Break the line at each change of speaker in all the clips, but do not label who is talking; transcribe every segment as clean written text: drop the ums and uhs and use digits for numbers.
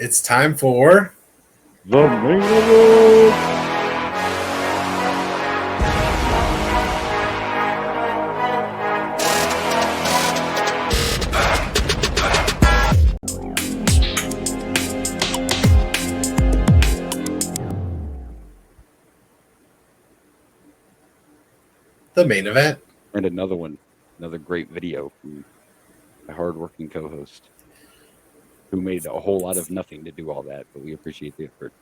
It's time for
The Main Event.
the main event.
And another great video from a hardworking co-host who made a whole lot of nothing to do all that, but we appreciate the effort.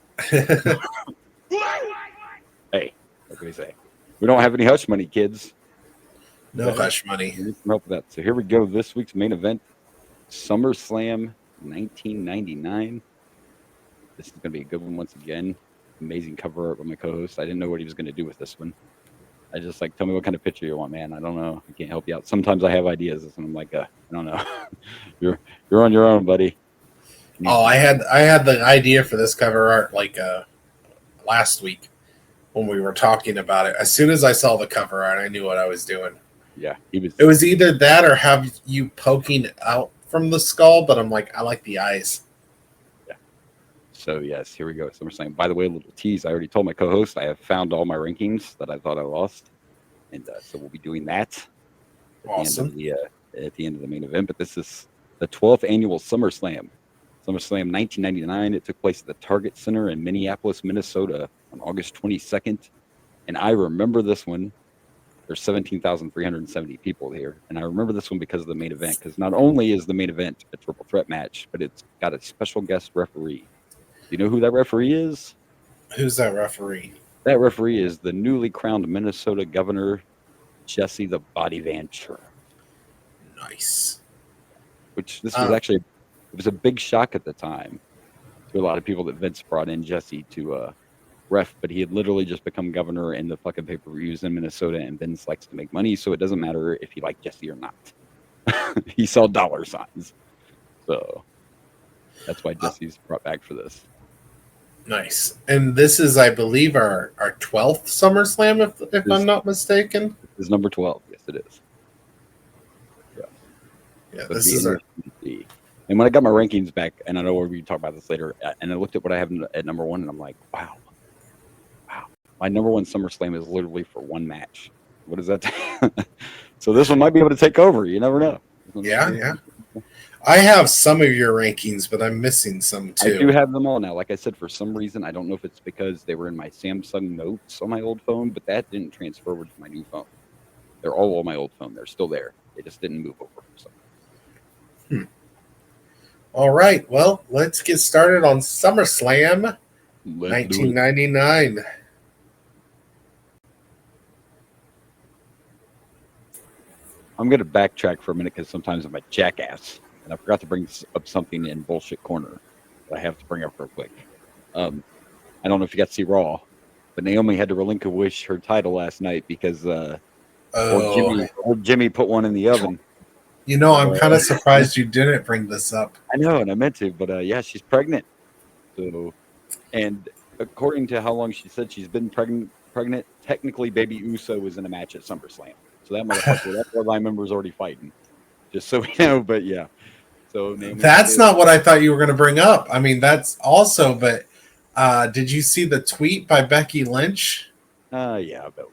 Hey, what can we say? We don't have any hush money, kids.
No hush money.
We need some help with that. So here we go. This week's main event, SummerSlam 1999. This is going to be a good one once again. Amazing cover art by my co-host. I didn't know what he was going to do with this one. I just tell me what kind of picture you want, man. I don't know. I can't help you out. Sometimes I have ideas, and I'm like, I don't know. You're on your own, buddy.
Oh, I had the idea for this cover art last week when we were talking about it. As soon as I saw the cover art, I knew what I was doing.
Yeah, it
was either that or have you poking out from the skull, but I'm like, I like the eyes.
Yeah. So yes, here we go. SummerSlam. By the way, a little tease. I already told my co-host I have found all my rankings that I thought I lost, and so we'll be doing that
Awesome.
At the end of the main event. But this is the 12th annual SummerSlam. SummerSlam 1999. It took place at the Target Center in Minneapolis, Minnesota on August 22nd. And I remember this one. There's 17,370 people here. And I remember this one because of the main event. Because not only is the main event a triple threat match, but it's got a special guest referee. Do you know who that referee is?
Who's that referee?
That referee is the newly crowned Minnesota Governor, Jesse the Body Ventura.
Nice.
Which this was actually... It was a big shock at the time to a lot of people that Vince brought in Jesse to ref, but he had literally just become governor in the fucking pay-per-views in Minnesota, and Vince likes to make money, so it doesn't matter if you like Jesse or not. He saw dollar signs. So that's why Jesse's brought back for this.
Nice. And this is, I believe, our 12th SummerSlam, if I'm not mistaken.
This is number 12. Yes, it is.
Yeah, this is our...
And when I got my rankings back, and I know we'll talk about this later, and I looked at what I have at number one, and I'm like, wow. My number one SummerSlam is literally for one match. What is that? So this one might be able to take over. You never know.
Yeah. I have some of your rankings, but I'm missing some too.
I do have them all now. Like I said, for some reason, I don't know if it's because they were in my Samsung Notes on my old phone, but that didn't transfer over to my new phone. They're all on my old phone. They're still there. They just didn't move over. So.
All right, well, let's get started on SummerSlam 1999.
I'm going to backtrack for a minute because sometimes I'm a jackass, and I forgot to bring up something in Bullshit Corner that I have to bring up real quick. I don't know if you got to see Raw, but Naomi had to relinquish her title last night because old Jimmy put one in the oven.
You know, I'm kind of surprised you didn't bring this up.
I know, and I meant to, but yeah, she's pregnant. So, and according to how long she said she's been pregnant, technically Baby Uso was in a match at SummerSlam. So that motherfucker, that bloodline member is already fighting. Just so we know, but yeah. So Naomi,
that's not what I thought you were going to bring up. I mean, that's also, but did you see the tweet by Becky Lynch?
Yeah, but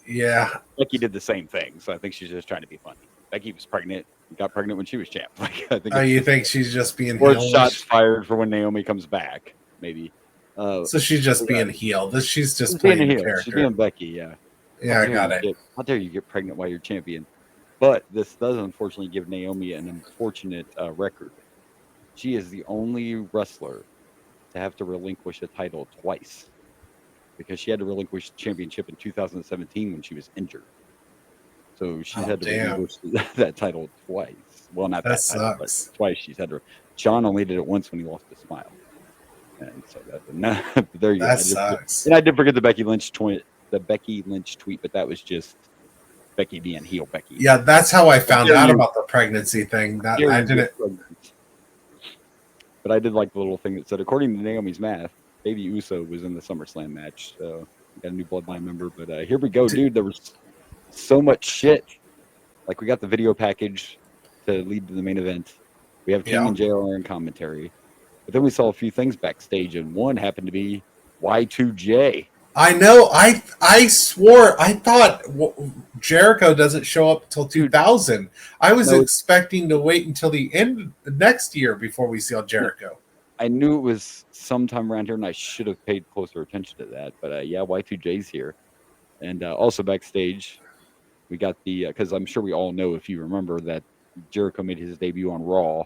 yeah.
Becky did the same thing, so I think she's just trying to be funny. Becky was pregnant, got pregnant when she was champ. Like, I think.
You think she's just being
heel? Or shots fired for when Naomi comes back, maybe.
So she's just being heel. She's just playing a character.
She's being Becky, yeah.
Yeah, I got it.
How dare you get pregnant while you're champion? But this does unfortunately give Naomi an unfortunate record. She is the only wrestler to have to relinquish a title twice, because she had to relinquish the championship in 2017 when she was injured. So she's had to relinquish that title twice. Well, not that title, but twice she's had to. John only did it once when he lost a smile. And so there you go.
That sucks.
And I did forget the Becky Lynch tweet, but that was just Becky being heel Becky.
Yeah, that's how I found out about the pregnancy thing. That I didn't.
But I did like the little thing that said, according to Naomi's math, Baby Uso was in the SummerSlam match. So we got a new bloodline member. But here we go, dude. There was so much shit. Like, we got the video package to lead to the main event. We have King and JR in commentary. But then we saw a few things backstage, and one happened to be Y2J.
I know. I swore. I thought Jericho doesn't show up till 2000. I was expecting to wait until the end of next year before we saw Jericho.
I knew it was sometime around here, and I should have paid closer attention to that. But yeah, Y2J's here, and also backstage, we got the because I'm sure we all know, if you remember, that Jericho made his debut on Raw,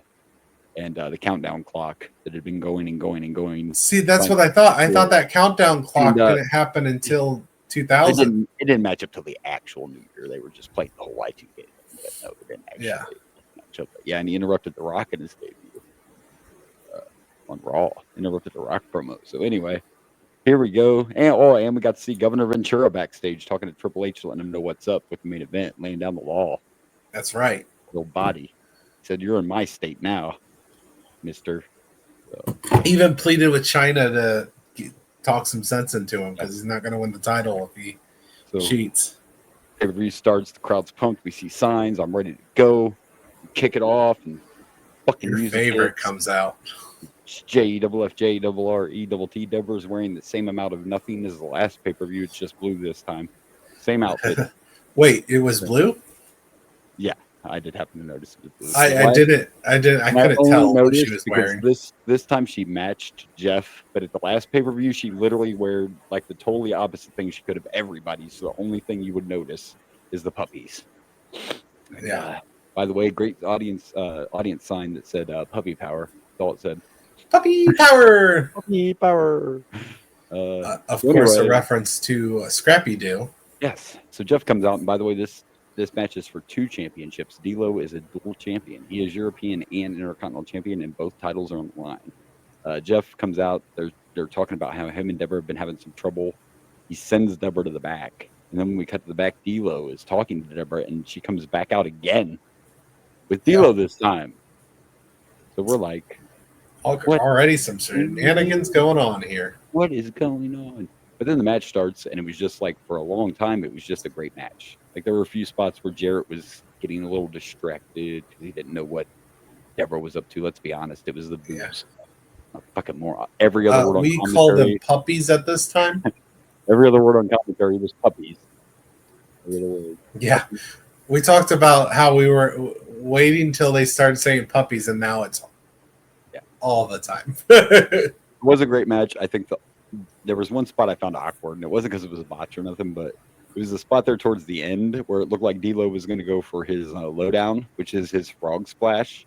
and the countdown clock that had been going and going and going.
See, that's what I thought. I thought that countdown clock didn't happen until 2000.
It didn't match up to the actual New Year. They were just playing the whole Y2K. But no, it didn't actually match up. Yeah, and he interrupted The Rock in his debut on Raw. Interrupted The Rock promo. So anyway, here we go. And we got to see Governor Ventura backstage talking to Triple H, letting him know what's up with the main event, laying down the law.
That's right.
Little body. He said, "You're in my state now, mister." So.
He even pleaded with China to talk some sense into him because he's not going to win the title if he cheats.
Everybody starts. The crowd's pumped. We see signs. I'm ready to go. Kick it off. And fucking
your favorite comes out.
JEFFJRRETT. Deborah's wearing the same amount of nothing as the last pay-per-view. It's just blue this time. Same outfit.
Wait, it was blue?
Yeah. I did happen to notice it.
I couldn't tell what she was wearing.
This time she matched Jeff, but at the last pay-per-view she literally wore like the totally opposite thing she could have everybody. So the only thing you would notice is the puppies.
Yeah.
By the way, great audience sign that said puppy power. That's all it said.
Puppy power.
Puppy power.
Of course, a reference to Scrappy Doo.
Yes. So Jeff comes out, and by the way, this match is for 2 championships. D'Lo is a dual champion. He is European and Intercontinental champion, and both titles are on the line. Jeff comes out. They're talking about how him and Deborah have been having some trouble. He sends Deborah to the back. And then when we cut to the back, D'Lo is talking to Deborah, and she comes back out again with D'Lo this time. So we're like...
already some shenanigans going on here.
What is going on? But then the match starts, and it was just like, for a long time, it was just a great match. Like, there were a few spots where Jarrett was getting a little distracted because he didn't know what Deborah was up to. Let's be honest, it was the boobs. Fucking more. Every other word on commentary.
We called them puppies at this time.
Every other word on commentary was puppies.
Yeah, we talked about how we were waiting until they started saying puppies, and now it's all the time.
It was a great match. I think there was one spot I found awkward, and it wasn't because it was a botch or nothing, but it was a spot there towards the end where it looked like D'Lo was going to go for his lowdown, which is his frog splash,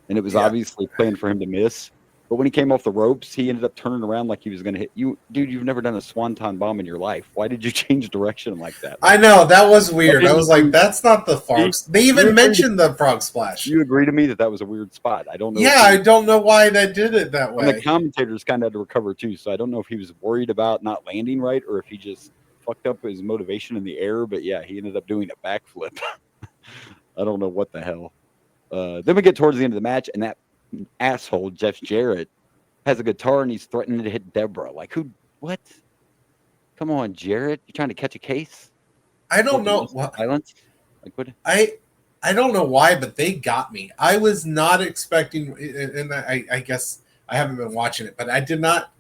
and it was obviously planned for him to miss. But when he came off the ropes, he ended up turning around like he was going to hit you. Dude, you've never done a swanton bomb in your life. Why did you change direction like that?
I know, that was weird. I was like, that's not the frog. They even mentioned the frog splash.
You agree to me that was a weird spot. I don't know.
Yeah, I don't know why they did it that way.
And the commentators kind of had to recover too, so I don't know if he was worried about not landing right or if he just fucked up his motivation in the air. But yeah, he ended up doing a backflip. I don't know what the hell. Then we get towards the end of the match, and that asshole Jeff Jarrett has a guitar and he's threatening to hit Deborah. Like, who? What? Come on, Jarrett, you trying to catch a case?
I don't know.
Violence? Like what?
I don't know why, but they got me. I was not expecting, and I guess I haven't been watching it, but I did not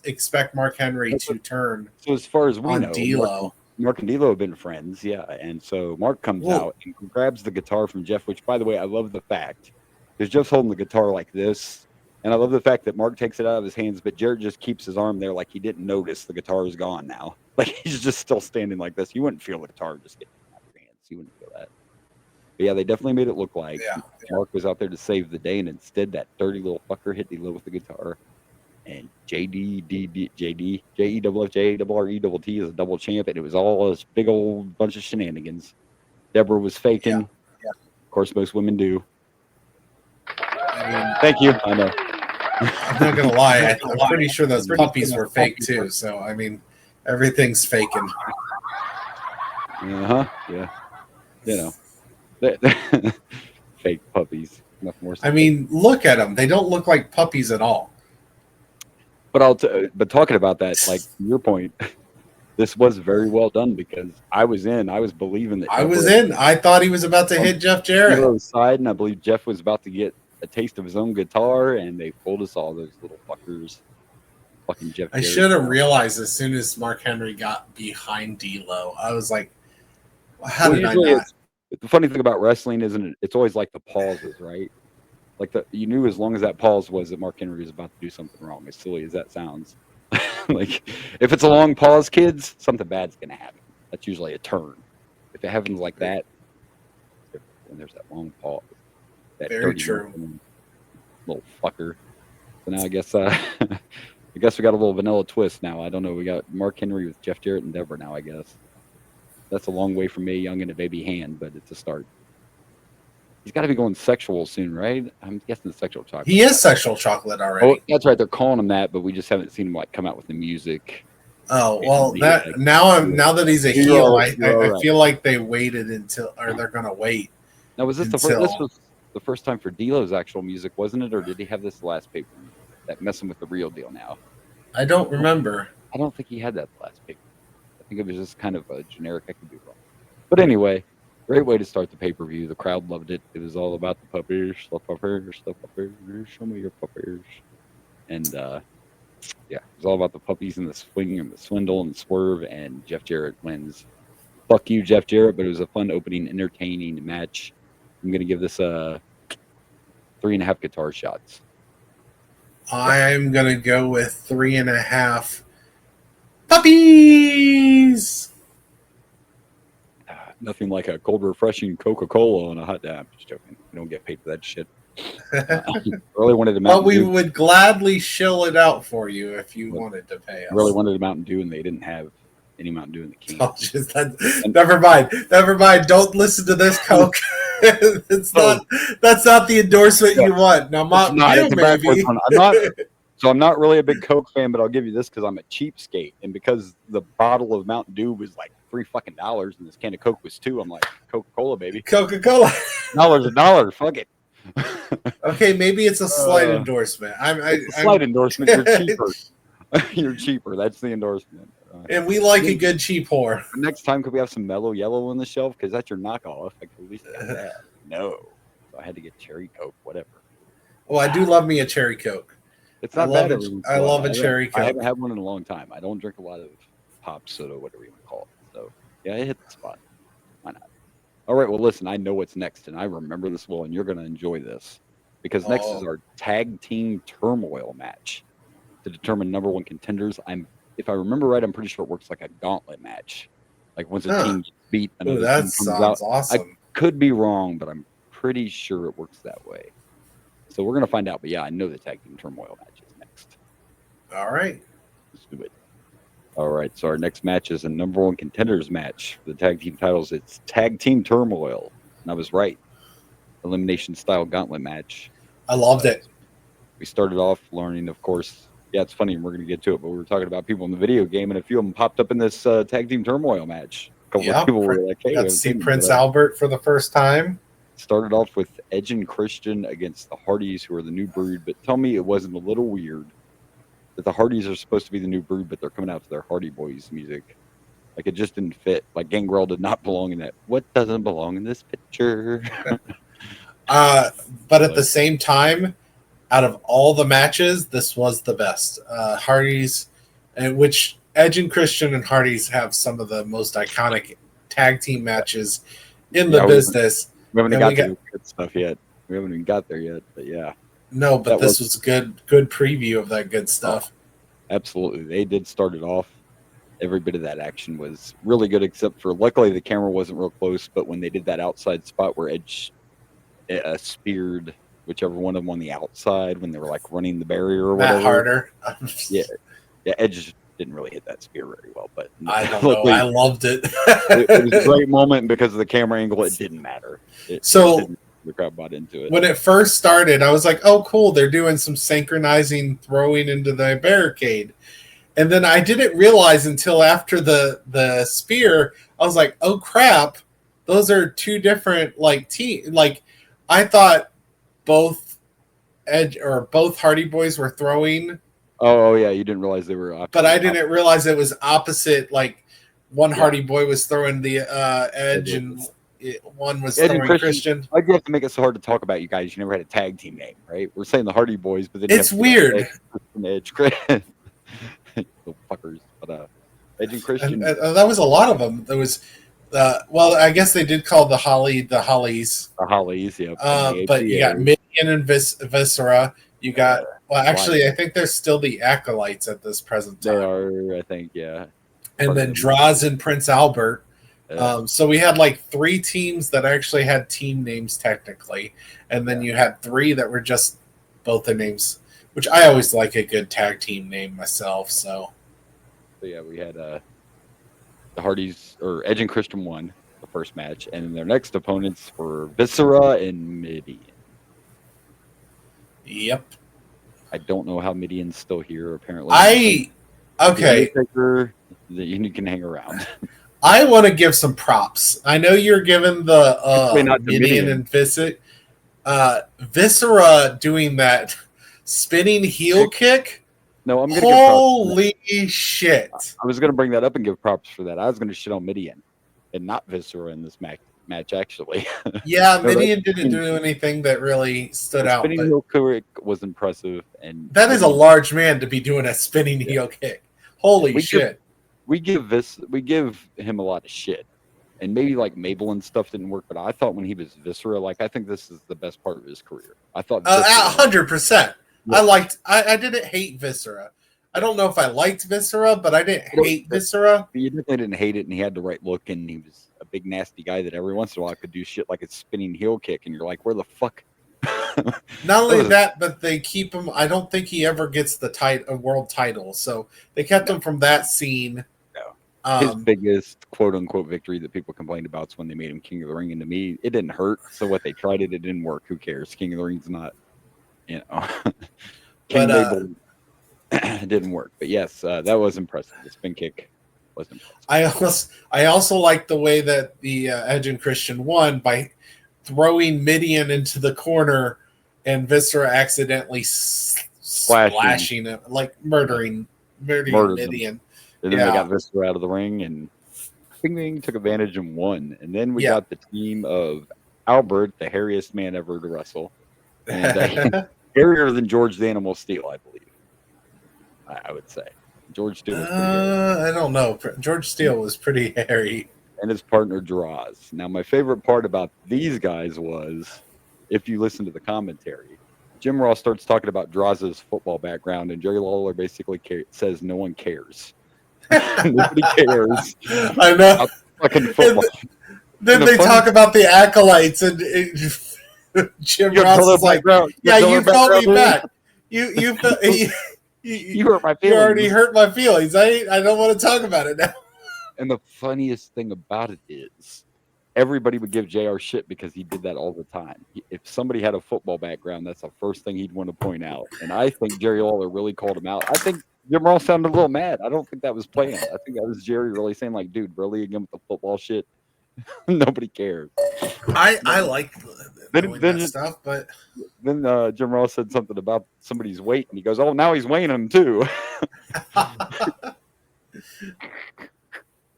expect Mark Henry to turn.
So as far as we know,
D'Lo.
Mark and D'Lo have been friends, yeah. And so Mark comes out and grabs the guitar from Jeff, which, by the way, I love the fact because Jeff's holding the guitar like this, and I love the fact that Mark takes it out of his hands, but Jarrett just keeps his arm there like he didn't notice the guitar is gone now. Like he's just still standing like this. You wouldn't feel the guitar just getting out of your hands. You wouldn't feel that. But yeah, they definitely made it look like Mark was out there to save the day, and instead that dirty little fucker hit D'Lo with the guitar. And JEFFJRRETT is a double champ, and it was all this big old bunch of shenanigans. Deborah was faking.
Yeah.
Of course, most women do. I mean, thank you. I know.
I'm not gonna lie. I'm pretty sure those puppies were fake too. So I mean, everything's faking.
Yeah. You know, fake puppies. Nothing more.
I mean, look at them. They don't look like puppies at all.
But but talking about that, like your point, this was very well done because I was believing that.
I thought he was about to hit Jeff Jarrett.
Side, and I believe Jeff was about to get a taste of his own guitar, and they fooled us all. Those little fuckers, fucking Jeff.
I should have realized as soon as Mark Henry got behind D'Lo, I was like, how did I not?
The funny thing about wrestling isn't it's always like the pauses, right? Like you knew as long as that pause was that Mark Henry was about to do something wrong. As silly as that sounds, like if it's a long pause, kids, something bad's gonna happen. That's usually a turn. If it happens like that, when there's that long pause, that
very true,
little fucker. So now I guess we got a little vanilla twist now. I don't know. We got Mark Henry with Jeff Jarrett and Deborah now. I guess that's a long way from Mae Young and a baby hand, but it's a start. He's got to be going sexual soon, right? I'm guessing sexual chocolate.
He is sexual chocolate already.
Oh, that's right. They're calling him that, but we just haven't seen him come out with the music.
Oh well, now that he's a heel, I feel like they waited until, or they're gonna wait.
Now was this this was the first time for D'Lo's actual music, wasn't it, or did he have this last paper that messing with the real deal now?
I don't remember.
I don't think he had that last paper. I think it was just kind of a generic. I could be wrong, but anyway. Great way to start the pay-per-view. The crowd loved it. It was all about the puppies, show me your puppies. And, it was all about the puppies and the swing and the swindle and the swerve, and Jeff Jarrett wins. Fuck you, Jeff Jarrett, but it was a fun opening, entertaining match. I'm going to give this 3.5 guitar shots.
I'm going to go with 3.5 puppies!
Nothing like a cold, refreshing Coca-Cola on a hot day. I'm just joking. We don't get paid for that shit. Really wanted a Mountain
Dew. But we would gladly shill it out for you if you wanted to pay us.
Really wanted a Mountain Dew, and they didn't have any Mountain Dew in the can.
Never mind. Don't listen to this, Coke. That's not the endorsement you want. Now, Mountain Dew, maybe.
I'm not really a big Coke fan, but I'll give you this because I'm a cheapskate, and because the bottle of Mountain Dew was like $3 fucking, and this can of Coke was $2. I'm like, Coca-Cola, baby.
Coca-Cola.
$1. Fuck it.
Okay, maybe it's a slight endorsement.
Slight endorsement. You're cheaper. You're cheaper. That's the endorsement.
And we like a good cheap whore.
Next time, could we have some Mellow Yellow on the shelf? Because that's your knockoff. I could at least get that. No. So I had to get Cherry Coke, whatever.
Well, I do love me a Cherry Coke.
It's not bad.
I love a Cherry Coke.
I haven't had one in a long time. I don't drink a lot of pop soda, whatever you want to call it. So, yeah, it hit the spot. Why not? All right, well, listen, I know what's next, and I remember this well, and you're going to enjoy this. Because next is our tag team turmoil match to determine number one contenders. If I remember right, I'm pretty sure it works like a gauntlet match. Like once a team gets beat, another team comes out.
Awesome.
I could be wrong, but I'm pretty sure it works that way. So we're going to find out. But yeah, I know the tag team turmoil match is next.
All right.
Let's do it. All right. So our next match is a number one contenders match for the tag team titles. It's tag team turmoil. And I was right. Elimination style gauntlet match.
I loved it.
We started off learning, of course. Yeah, it's funny, and we're going to get to it, but we were talking about people in the video game, and a few of them popped up in this tag team turmoil match. A couple of people were like, hey,
got to see Prince Albert for the first time.
Started off with Edge and Christian against the Hardys, who are the new brood, but tell me it wasn't a little weird that the Hardys are supposed to be the new brood, but they're coming out to their Hardy Boys music. Like, it just didn't fit. Like, Gangrel did not belong in that. What doesn't belong in this picture?
But at the same time, out of all the matches, this was the best. Hardys, which Edge and Christian and Hardys have some of the most iconic tag team matches in the business.
We haven't got to the good stuff yet. We haven't even got there yet, but yeah.
No, but this was good preview of that good stuff.
Oh, absolutely. They did start it off. Every bit of that action was really good, except for luckily the camera wasn't real close, but when they did that outside spot where Edge speared whichever one of them on the outside when they were like running the barrier or whatever.
Matt Harder.
yeah, Edge didn't really hit that spear very well, but
I don't know. I loved it.
It was a great moment, and because of the camera angle, it didn't matter. The crowd bought into it.
When it first started, I was like, "Oh, cool! They're doing some synchronizing throwing into the barricade," and then I didn't realize until after the spear, I was like, "Oh crap! Those are two different teams." Like I thought both Hardy Boys were throwing.
Oh yeah, you didn't realize they were opposite.
But I didn't realize it was opposite. Like one Hardy Boy was throwing the Edge, and one was
Edge and
throwing Christian.
Why'd you have to make it so hard to talk about you guys? You never had a tag team name, right? We're saying the Hardy Boys, but then
It's weird.
Edge, Christian, little fuckers. But Edge and Christian.
And that was a lot of them. There was, well, I guess they did call the Hollies.
The Hollies, yeah.
But you got Midian and Viscera. You got, well, actually, I think they're still the Acolytes at this present time.
They are, I think, yeah.
And then Draws and Prince Albert. So we had like 3 teams that actually had team names technically, and then you had 3 that were just both the names, which I always like a good tag team name myself. So
yeah, we had the Hardys, or Edge and Christian won the first match, and then their next opponents were Viscera and Midian.
Yep.
I don't know how Midian's still here. Apparently,
okay.
You can hang around.
I want to give some props. I know you're giving the Midian and Viscera doing that spinning heel kick.
No, I'm going
to holy shit.
I was going to bring that up and give props for that. I was going to shit on Midian and not Viscera in this match actually.
Yeah, Midian didn't do anything that really stood out.
Spinning heel kick was impressive, and
that is a large man to be doing a spinning heel kick. Holy shit.
We give him a lot of shit, and maybe like Mabel and stuff didn't work, but I thought when he was Viscera, like I think this is the best part of his career. I thought
100%. I didn't hate Viscera. I don't know if I liked Viscera, but I didn't hate Viscera.
You definitely didn't hate it, and he had the right look, and he was a big nasty guy that every once in a while could do shit like a spinning heel kick, and you're like, where the fuck?
Not only that, but they keep him. I don't think he ever gets the world title, so they kept him from that scene.
His biggest quote-unquote victory that people complained about is when they made him King of the Ring, and to me, it didn't hurt. So what they tried it didn't work. Who cares? King of the Ring's not, King Mabel didn't work. But yes, that was impressive. The spin kick was impressive.
I also like the way that the Edge and Christian won by throwing Midian into the corner, and Viscera accidentally splashing him, like murdering Midian.
And then they got Viscera out of the ring, and Ping took advantage and won. And then we got the team of Albert, the hairiest man ever to wrestle, and hairier than George the Animal Steele, I believe. I would say George Steele was pretty hairy.
I don't know. George Steele was pretty hairy.
And his partner Draws. Now, my favorite part about these guys was, if you listen to the commentary, Jim Ross starts talking about Draws' football background, and Jerry Lawler basically says no one cares. Nobody cares.
I know.
Fucking football.
Then they talk about the acolytes, and Jim Ross is like, "Yeah, you called me back. You
hurt my feelings.
You already hurt my feelings. I don't want to talk about it now."
And the funniest thing about it is, everybody would give JR shit because he did that all the time. If somebody had a football background, that's the first thing he'd want to point out. And I think Jerry Lawler really called him out. I think Jim Ross sounded a little mad. I don't think that was planned. I think that was Jerry really saying, like, dude, really again with the football shit? Nobody cares.
I like that stuff, but
then Jim Ross said something about somebody's weight, and he goes, "Oh, now he's weighing him too."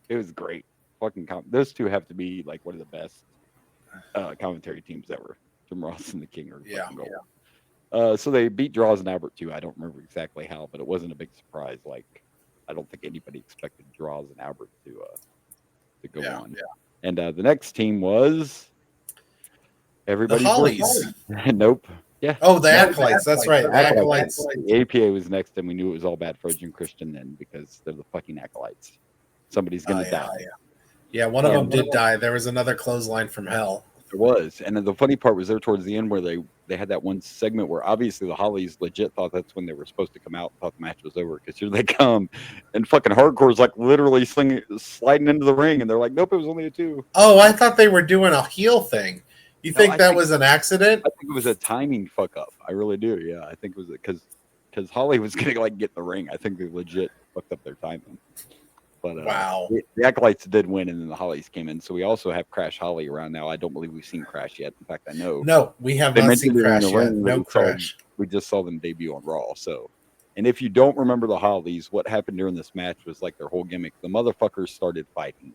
It was great. Fucking those two have to be like one of the best commentary teams ever. Jim Ross and the King are gold. So they beat Draws and Albert too. I don't remember exactly how, but it wasn't a big surprise. Like, I don't think anybody expected Draws and Albert to go on. Yeah. And the next team was everybody.
The Hollies.
Nope. Yeah.
Oh, the Acolytes. That's right. The Acolytes.
The APA was next, and we knew it was all bad for Edge and Christian then because they're the fucking Acolytes. Somebody's gonna die.
Yeah, one of them did die. There was another clothesline from hell.
There was, and then the funny part was there towards the end where they had that one segment where obviously the Hollies legit thought that's when they were supposed to come out, thought the match was over, because here they come, and fucking Hardcore's like literally sliding into the ring, and they're like, nope, it was only a 2.
Oh, I thought they were doing a heel thing. You think that was an accident?
I think it was a timing fuck up. I really do. Yeah, I think it was because Holly was gonna like get in the ring. I think they legit fucked up their timing. But
wow,
the Acolytes did win, and then the Hollies came in. So we also have Crash Holly around now. I don't believe we've seen Crash yet. In fact, I know.
No, we have not seen Crash yet. No Crash.
We just saw them debut on Raw. So, and if you don't remember the Hollies, what happened during this match was like their whole gimmick. The motherfuckers started fighting.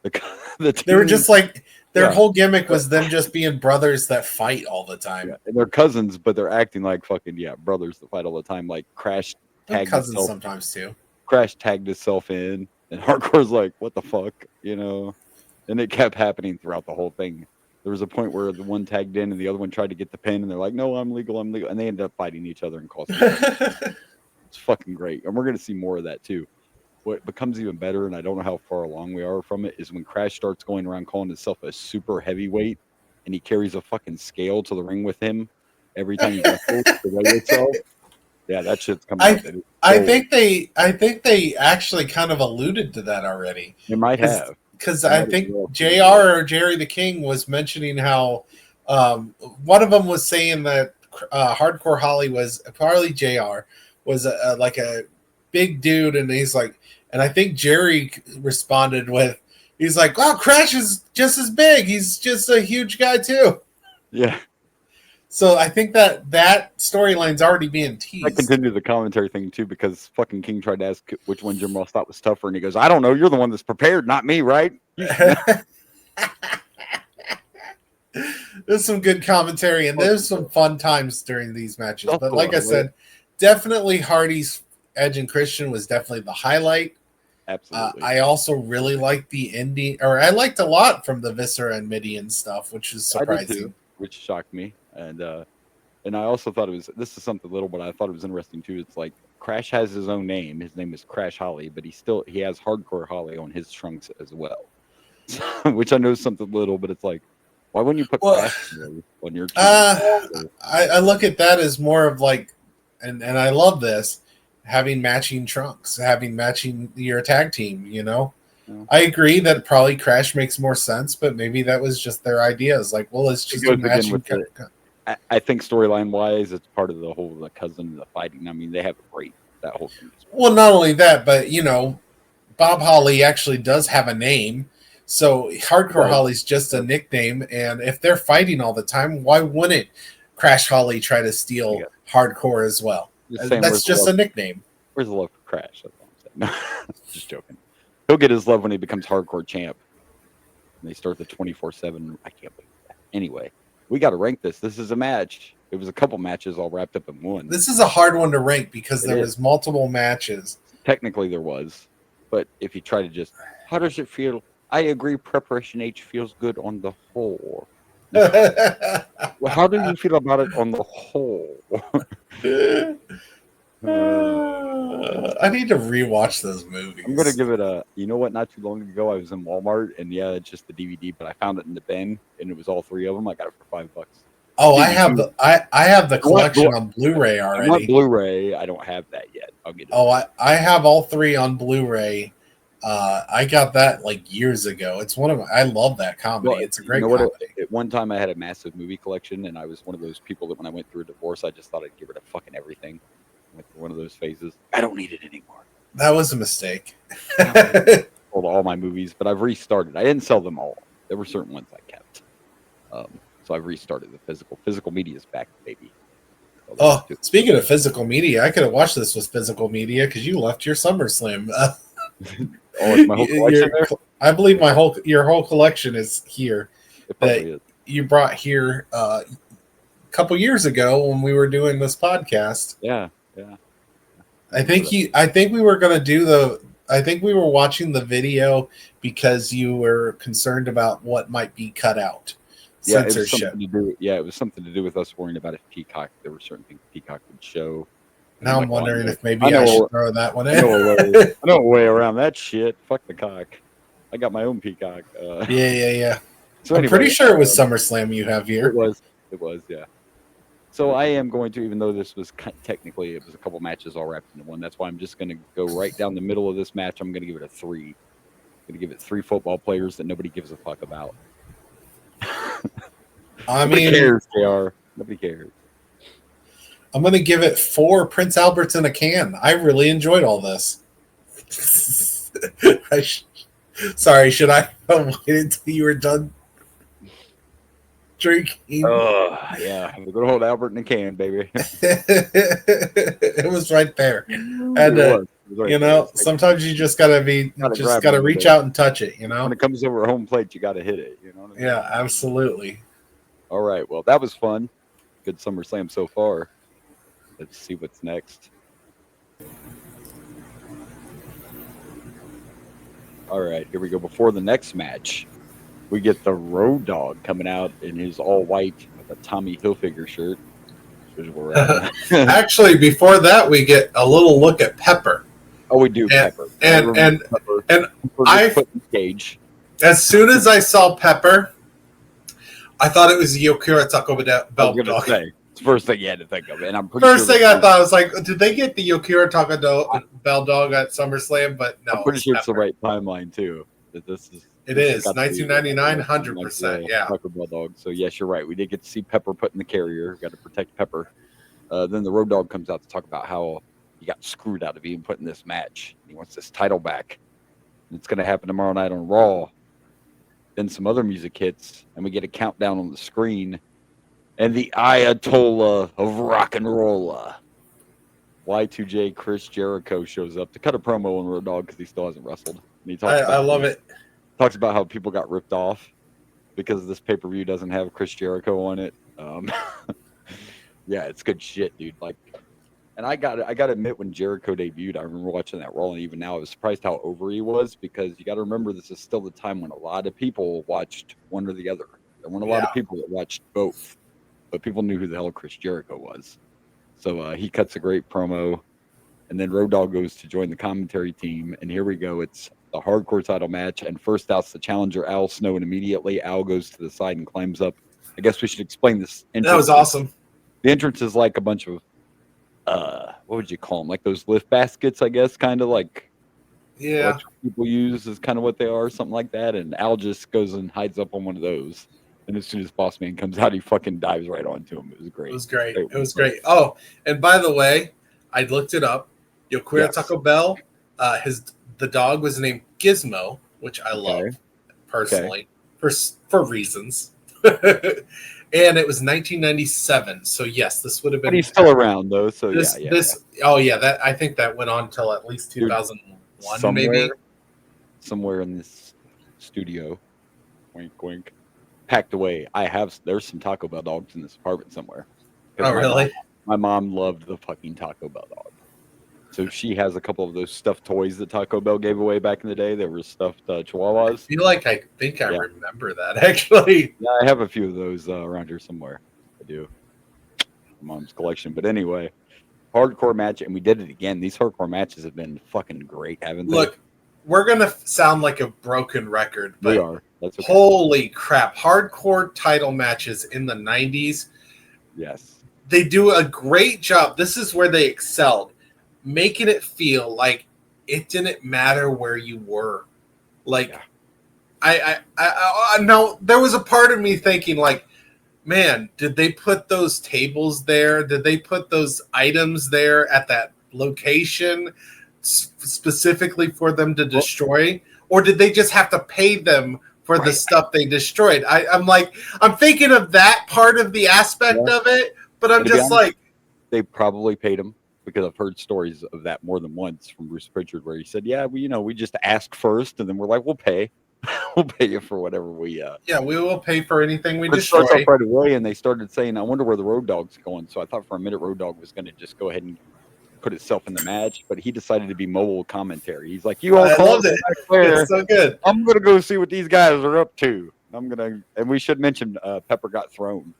The
They were
team,
just like their
yeah,
whole gimmick was them just being brothers that fight all the time.
yeah, and they're cousins, but they're acting like fucking brothers that fight all the time. Like
And cousins sometimes too.
Crash tagged himself in, and Hardcore's like, "What the fuck," you know? And it kept happening throughout the whole thing. There was a point where the one tagged in and the other one tried to get the pin, and they're like, "No, I'm legal, I'm legal," and they ended up fighting each other and costing. It's fucking great, and we're gonna see more of that too. What becomes even better, and I don't know how far along we are from it, is when Crash starts going around calling himself a super heavyweight, and he carries a fucking scale to the ring with him every time he wrestles to weigh himself. Yeah, that shit's coming up.
I think they actually kind of alluded to that already.
They might have.
Because I think JR or Jerry the King was mentioning how one of them was saying that Hardcore Harley JR was like a big dude, and he's like, and I think Jerry responded with, he's like, "Oh, Crash is just as big. He's just a huge guy too."
Yeah.
So I think that storyline's already being teased.
I continue the commentary thing too, because fucking King tried to ask which one Jim Ross thought was tougher, and he goes, "I don't know. You're the one that's prepared, not me, right?"
There's some good commentary, and there's some fun times during these matches. But like I said, definitely Hardy's Edge and Christian was definitely the highlight.
Absolutely.
I also really liked I liked a lot from the Viscera and Midian stuff, which is surprising.
I did too, which shocked me. And I also thought this is something little, but I thought it was interesting too. It's like Crash has his own name. His name is Crash Holly, but he has Hardcore Holly on his trunks as well. Which I know is something little, but it's like, why wouldn't you put Crash on your trunks?
I look at that as more of like, and I love this, having matching trunks, having matching your tag team, you know? Yeah. I agree that probably Crash makes more sense, but maybe that was just their idea. It's like, well, let's just do matching.
I think storyline wise, it's part of the whole cousin, the fighting. I mean, they have a great, that whole thing.
Well, not only that, but, you know, Bob Holly actually does have a name. So Hardcore Holly's just a nickname. And if they're fighting all the time, why wouldn't Crash Holly try to steal Hardcore as well? That's just a nickname.
Where's the love for Crash? That's all I'm saying. No, just joking. He'll get his love when he becomes Hardcore champ. And they start the 24/7. I can't believe that. Anyway, we got to rank this. This is a match. It was a couple matches all wrapped up in one.
This is a hard one to rank because there was multiple matches.
Technically, there was. But if you try to just, how does it feel? I agree. Preparation H feels good on the whole. Well, how do you feel about it on the whole?
I need to rewatch those movies.
I'm gonna give it a. You know what? Not too long ago, I was in Walmart, and it's just the DVD, but I found it in the bin, and it was all three of them. I got it for $5.
Oh, I have the collection on Blu-ray already.
Not Blu-ray. I don't have that yet. I'll get it.
Oh, I have all three on Blu-ray. I got that like years ago. It's I love that comedy. Well, it's a great comedy.
At one time, I had a massive movie collection, and I was one of those people that when I went through a divorce, I just thought I'd get rid of fucking everything. I went through one of those phases. I don't need it anymore.
That was a mistake.
I sold all my movies, but I've restarted. I didn't sell them all. There were certain ones I kept. So I've restarted the physical. Physical media is back, baby.
Oh, speaking of physical media, I could have watched this with physical media because you left your SummerSlam.
Is my whole collection there?
I believe your whole collection is here. That you brought here a couple years ago when we were doing this podcast.
Yeah.
I think we were going to do I think we were watching the video because you were concerned about what might be cut out.
Yeah, censorship. It was something to do with us worrying about if Peacock. There were certain things Peacock would show.
Now I'm wondering if maybe I should throw that one in.
I know a way around that shit. Fuck the cock. I got my own Peacock.
Yeah. So I'm pretty sure it was SummerSlam you have here.
It was, yeah. So I am going to, even though this was technically, it was a couple matches all wrapped into one. That's why I'm just going to go right down the middle of this match. I'm going to give it a 3. I'm going to give it 3 football players that nobody gives a fuck about. Nobody cares, JR. Nobody cares.
I'm going to give it 4 Prince Alberts in a can. I really enjoyed all this. Sorry, should I wait until you were done drinking?
Oh, yeah. We're going to hold Albert in a can, baby.
It was right there. And
right
You
there.
know,
It's like,
sometimes you just gotta
grab it
reach
with
out and touch it. You
when
know.
it comes over home plate, you got to hit it. You know what I mean?
Yeah, absolutely.
All right. Well, that was fun. Good SummerSlam so far. Let's see what's next. All right, here we go. Before the next match, we get the Road Dogg coming out in his all white with a Tommy Hilfiger shirt, which is where we're at.
Actually, before that, we get a little look at Pepper,
Oh, we do
and
Pepper. I
and
remember
and
Pepper.
and
Pepper gets
I,
put in the cage.
as soon as I saw Pepper, I thought it was the Yokira Taco
I was
Bell
gonna
dog.
say it's the first thing you had to think of, and I'm pretty
First
sure
thing I thought, I was like, did they get the Yokira
I,
Bell dog at SummerSlam? But
I'm
no,
pretty
it's
sure it's the
Pepper.
right timeline too. That this
It
has
is
got to be
1999,
like
100%.
the
Yeah.
Taco Bell dog. So yes, you're right. We did get to see Pepper put in the carrier. Got to protect Pepper. Then the Road Dogg comes out to talk about how he got screwed out of being put in this match. He wants this title back. And it's going to happen tomorrow night on Raw. Then some other music hits, and we get a countdown on the screen. And the Ayatollah of rock and roll, Y2J Chris Jericho shows up to cut a promo on Road Dogg because he still hasn't wrestled. And he talks
I love it.
Talks about how people got ripped off because this pay-per-view doesn't have Chris Jericho on it. Yeah, it's good shit, dude. Like, and I got to admit, when Jericho debuted, I remember watching that Raw, and even now, I was surprised how over he was, because you got to remember, this is still the time when a lot of people watched one or the other. There weren't a lot of people that watched both, but people knew who the hell Chris Jericho was. So he cuts a great promo, and then Road Dogg goes to join the commentary team, and here we go. It's the hardcore title match, and first out's the challenger, Al Snow, and immediately Al goes to the side and climbs up. I guess we should explain this entrance.
That was awesome.
The entrance is like a bunch of, what would you call them? Like those lift baskets, I guess, kind of like what people use is kind of what they are, something like that. And Al just goes and hides up on one of those. And as soon as Boss Man comes out, he fucking dives right onto him. It was great.
It was great. Oh, and by the way, I looked it up. Yokwira Taco Bell, the dog was named Gizmo, which I love personally for reasons. And it was 1997. So yes, this would have been.
But he's still around though. So
Oh yeah, that I think that went on until at least 2001, maybe.
Somewhere in this studio, wink, wink, packed away. There's some Taco Bell dogs in this apartment somewhere.
Oh really?
My mom loved the fucking Taco Bell dog. So she has a couple of those stuffed toys that Taco Bell gave away back in the day. They were stuffed chihuahuas.
I feel like I remember that, actually.
Yeah, I have a few of those around here somewhere. I do. Mom's collection. But anyway, hardcore match, and we did it again. These hardcore matches have been fucking great, haven't they?
Look, we're going to sound like a broken record, but
we are. That's okay.
Holy crap. Hardcore title matches in the 90s.
Yes.
They do a great job. This is where they excelled. Making it feel like it didn't matter where you were. Like, I know there was a part of me thinking, like, man, did they put those tables there? Did they put those items there at that location specifically for them to destroy? Or did they just have to pay them for the stuff they destroyed? I'm thinking of that part of the aspect of it, but I'm just like,
they probably paid them. Because I've heard stories of that more than once from Bruce Pritchard, where he said, "Yeah, we just ask first, and then we're like, we'll pay, we'll pay you for whatever we."
We will pay for anything we
destroy.
destroy.
Right away, and they started saying, "I wonder where the Road Dogg's going." So I thought for a minute Road Dogg was going to just go ahead and put itself in the match, but he decided to be mobile commentary. He's like, "You all called it.
It's so good.
I'm going to go see what these guys are up to. And we should mention Pepper got thrown.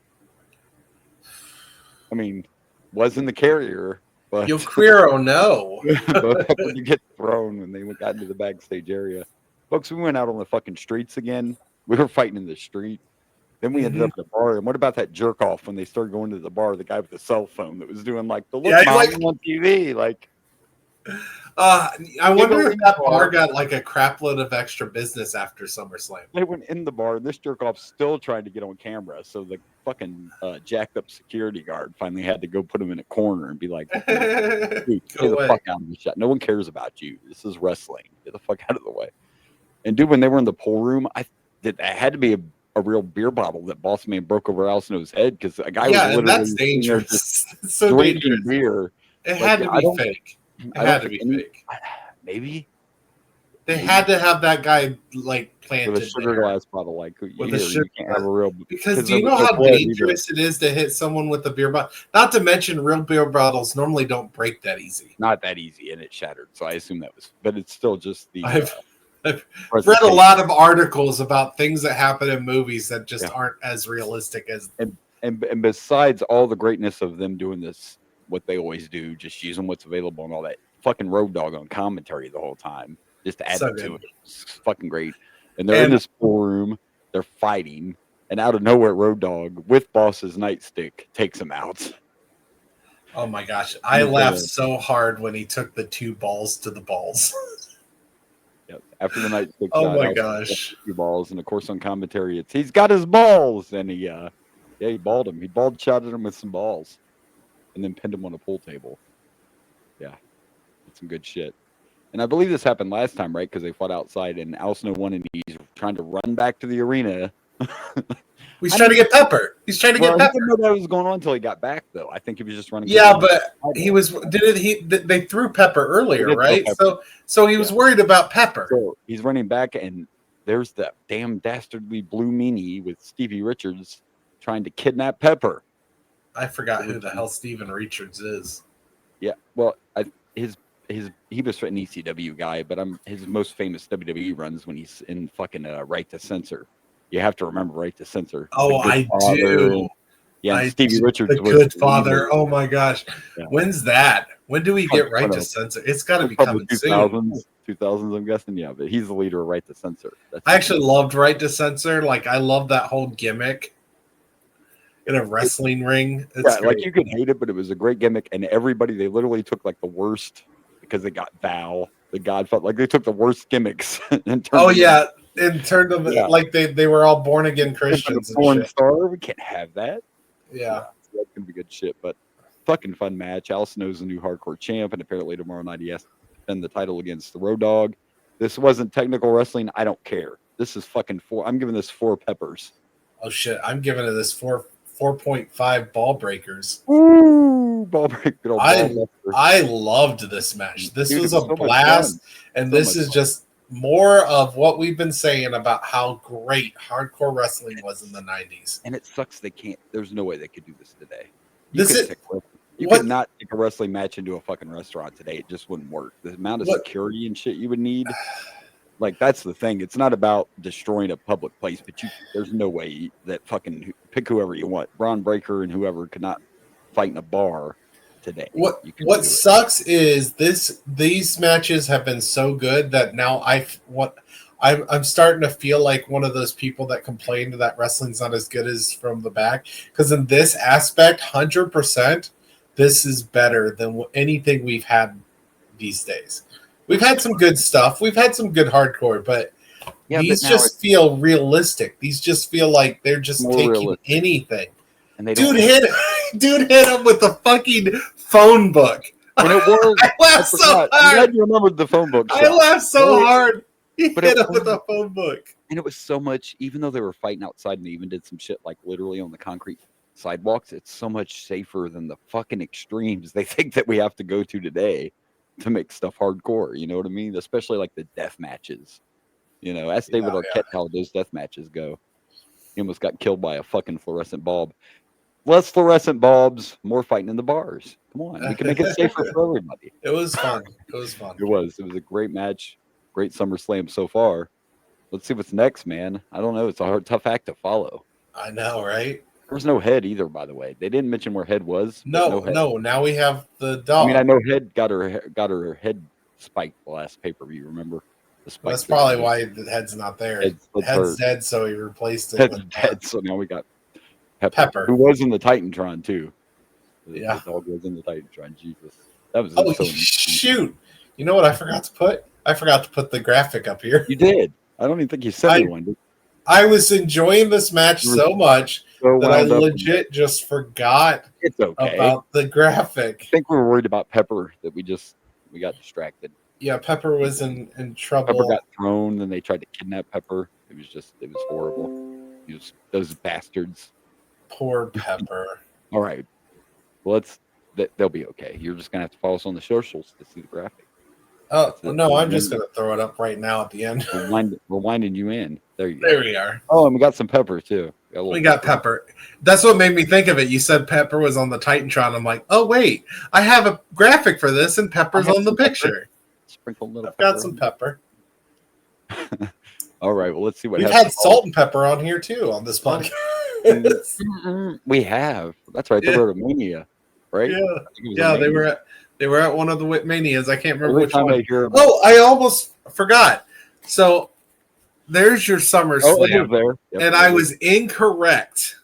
I mean, was in the carrier." But
Yokwiro, no.
But Pepper did get thrown when they got into the backstage area. Folks, we went out on the fucking streets again. We were fighting in the street. Then we ended up at the bar. And what about that jerk off when they started going to the bar? The guy with the cell phone that was doing like the look on TV. Like,
I wonder if that bar got like a crap load of extra business after SummerSlam.
They went in the bar, and this jerk off still tried to get on camera. So the fucking jacked up security guard finally had to go put him in a corner and be like, "Dude, get the fuck out of the shot. No one cares about you. This is wrestling. Get the fuck out of the way." And dude, when they were in the pool room, it had to be a real beer bottle that Boss Man broke over Al Snow's head, because a guy was literally
that's dangerous.
so drinking beer.
It had to be fake. It
I
had
don't
to
think
be
any.
fake.
Maybe
They had to have that guy like
with a
planted
sugar
there
glass bottle, like
with a
here,
sugar.
you can't have a real
Because do
there
you
was
know
no
how
blood either.
dangerous it is to hit someone with a beer bottle? Not to mention, real beer bottles normally don't break that easy.
Not that easy, and it shattered. So I assume that was, but it's still just the
I've read a
presentation.
lot of articles about things that happen in movies that just
Yeah.
aren't as realistic as.
And besides all the greatness of them doing this, what they always do, just using what's available and all that, fucking Road Dogg on commentary the whole time, just
So
added to
good.
it. It's fucking great. And they're in
And
this pool room, they're fighting, and out of nowhere, Road Dogg with Boss's nightstick takes him out.
oh my gosh, I laughed so hard when he took the 2 balls to the balls.
Yep. After the nightstick
Oh
shot,
my
Alfred
gosh.
left the 2 balls, and of course on commentary, it's he's got his balls, and he balled him. He balled shotted him with some balls, and then pinned him on a pool table. Yeah, that's some good shit. And I believe this happened last time, right? Because they fought outside, and Al Snow won, and he's trying to run back to the arena.
He's trying to get Pepper. He's trying to
Well,
get
he
Pepper.
didn't know that was going on until he got back, though. I think he was just running.
Yeah, but he was. They threw Pepper earlier, right?
Pepper.
So he was worried about Pepper.
So he's running back, and there's that damn dastardly blue meanie with Stevie Richards trying to kidnap Pepper.
I forgot who the hell Steven Richards is.
Yeah, well, he was an ECW guy, but his most famous WWE runs when he's in fucking Right to Censor. You have to remember Right to Censor.
Oh, I do.
Yeah, and Stevie Richards
the
was
Good Father. Oh my gosh,
yeah.
When's that? When do we get Right to Censor? It's got to be coming
2000s, 2000s, I'm guessing. Yeah, but he's the leader of Right to Censor.
I actually loved Right to Censor. Like I love that whole gimmick in a wrestling ring.
Yeah, like you could hate it, but it was a great gimmick, and everybody they literally took like the worst because they got Val, the Godfather, like they took the worst gimmicks and
turned them like they were all born again Christians.
Born star, we can't have that.
Yeah,
so that's gonna be good shit. But fucking fun match. Al Snow's the new hardcore champ, and apparently tomorrow night he has to defend the title against the Road Dogg. This wasn't technical wrestling. I don't care. This is fucking 4. I'm giving this 4 peppers.
Oh shit! I'm giving it this 4.5 ball breakers.
Ooh, ball breaker.
I loved this match. This was a blast, and this is just more of what we've been saying about how great hardcore wrestling was in the 90s.
And it sucks they can't. There's no way they could do this today. You could not take a wrestling match into a fucking restaurant today. It just wouldn't work. The amount of security and shit you would need. Like, that's the thing. It's not about destroying a public place, but there's no way that fucking pick whoever you want. Braun Breaker and whoever could not fight in a bar today.
What sucks is these matches have been so good that now I'm starting to feel like one of those people that complained that wrestling's not as good as from the back. Because in this aspect, 100%, this is better than anything we've had these days. We've had some good stuff. We've had some good hardcore, but these just feel realistic. These just feel like they're just taking anything. And dude hit him with the fucking phone book.
And it was.
I laughed so hard.
I'm glad you remembered the phone book.
I laughed so hard. He hit him with a phone book.
And it was so much, even though they were fighting outside and they even did some shit like literally on the concrete sidewalks, it's so much safer than the fucking extremes they think that we have to go to today to make stuff hardcore. You know what I mean? Especially like the death matches. You know, ask David Arquette how those death matches go. He almost got killed by a fucking fluorescent bulb. Less fluorescent bulbs, more fighting in the bars. Come on, we can make it safer for everybody.
It was fun. It was fun.
It was a great match. Great SummerSlam so far. Let's see what's next, man. I don't know. It's a tough act to follow.
I know, right?
There was no Head either, by the way. They didn't mention where Head was.
No. Now we have the dog.
I mean, I know Head got her head spiked the last pay-per-view. Remember?
That's probably why the Head's not there. Head's dead, so he replaced it.
Head's dead, so now we got Pepper, who was in the Titantron too.
Yeah,
the dog was in the Titantron. Jesus, that was
shoot. You know what I forgot to put? I forgot to put the graphic up here.
You did. I don't even think you sent me one.
I was enjoying this match so much that I legit just forgot about the graphic.
I think we were worried about Pepper that we got distracted.
Yeah, Pepper was in trouble.
Pepper got thrown, and they tried to kidnap Pepper. It was horrible. Those bastards.
Poor Pepper.
All right. Well, they'll be okay. You're just gonna have to follow us on the socials to see the graphic.
Oh no, I'm just gonna throw it up right now at the end.
We're winding you in. There you go.
There we are.
Oh, and we got some pepper too.
We got pepper. That's what made me think of it. You said Pepper was on the Titantron. I'm like, oh wait, I have a graphic for this, and Pepper's on the picture.
Sprinkle a little.
I've got some pepper.
All right. Well, let's see what
we've had salt and pepper on here too on this podcast.
We have. That's right. The Rotomania, right?
Yeah. Yeah. They were at one of the Whitmanias. I can't remember which one. I almost forgot. So there's your SummerSlam, and I was incorrect.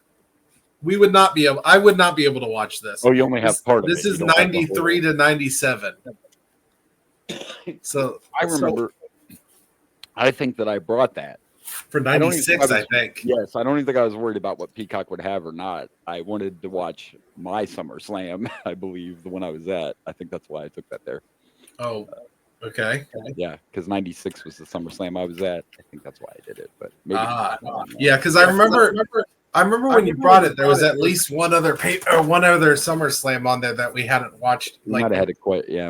I would not be able to watch this.
Oh, you only have part of it.
This is 93 to 97. So
I remember. I think that I brought that
for 96. I think.
Yes, I don't even think I was worried about what Peacock would have or not. I wanted to watch my SummerSlam. I believe the one I was at. I think that's why I took that there.
Oh, okay.
Yeah, because 96 was the SummerSlam I was at. I think that's why I did it. But maybe
yeah, because I remember when you brought it, there was at least one other SummerSlam on there that we hadn't watched.
We might have had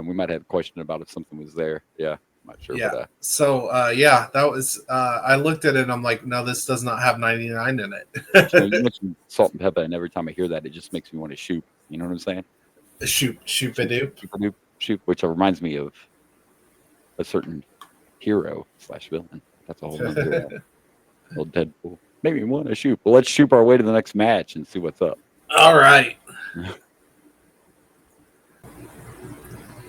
we might have had a question about if something was there. Yeah. Not sure.
Yeah. So that was. I looked at it and I'm like, no, this does not have 99 in it.
You mentioned salt and pepper, and every time I hear that, it just makes me want to shoot. You know what I'm saying?
Shoot,
which reminds me of a certain hero / villain. That's a whole other old Deadpool. Maybe we want to shoot. But let's shoot our way to the next match and see what's up.
All right.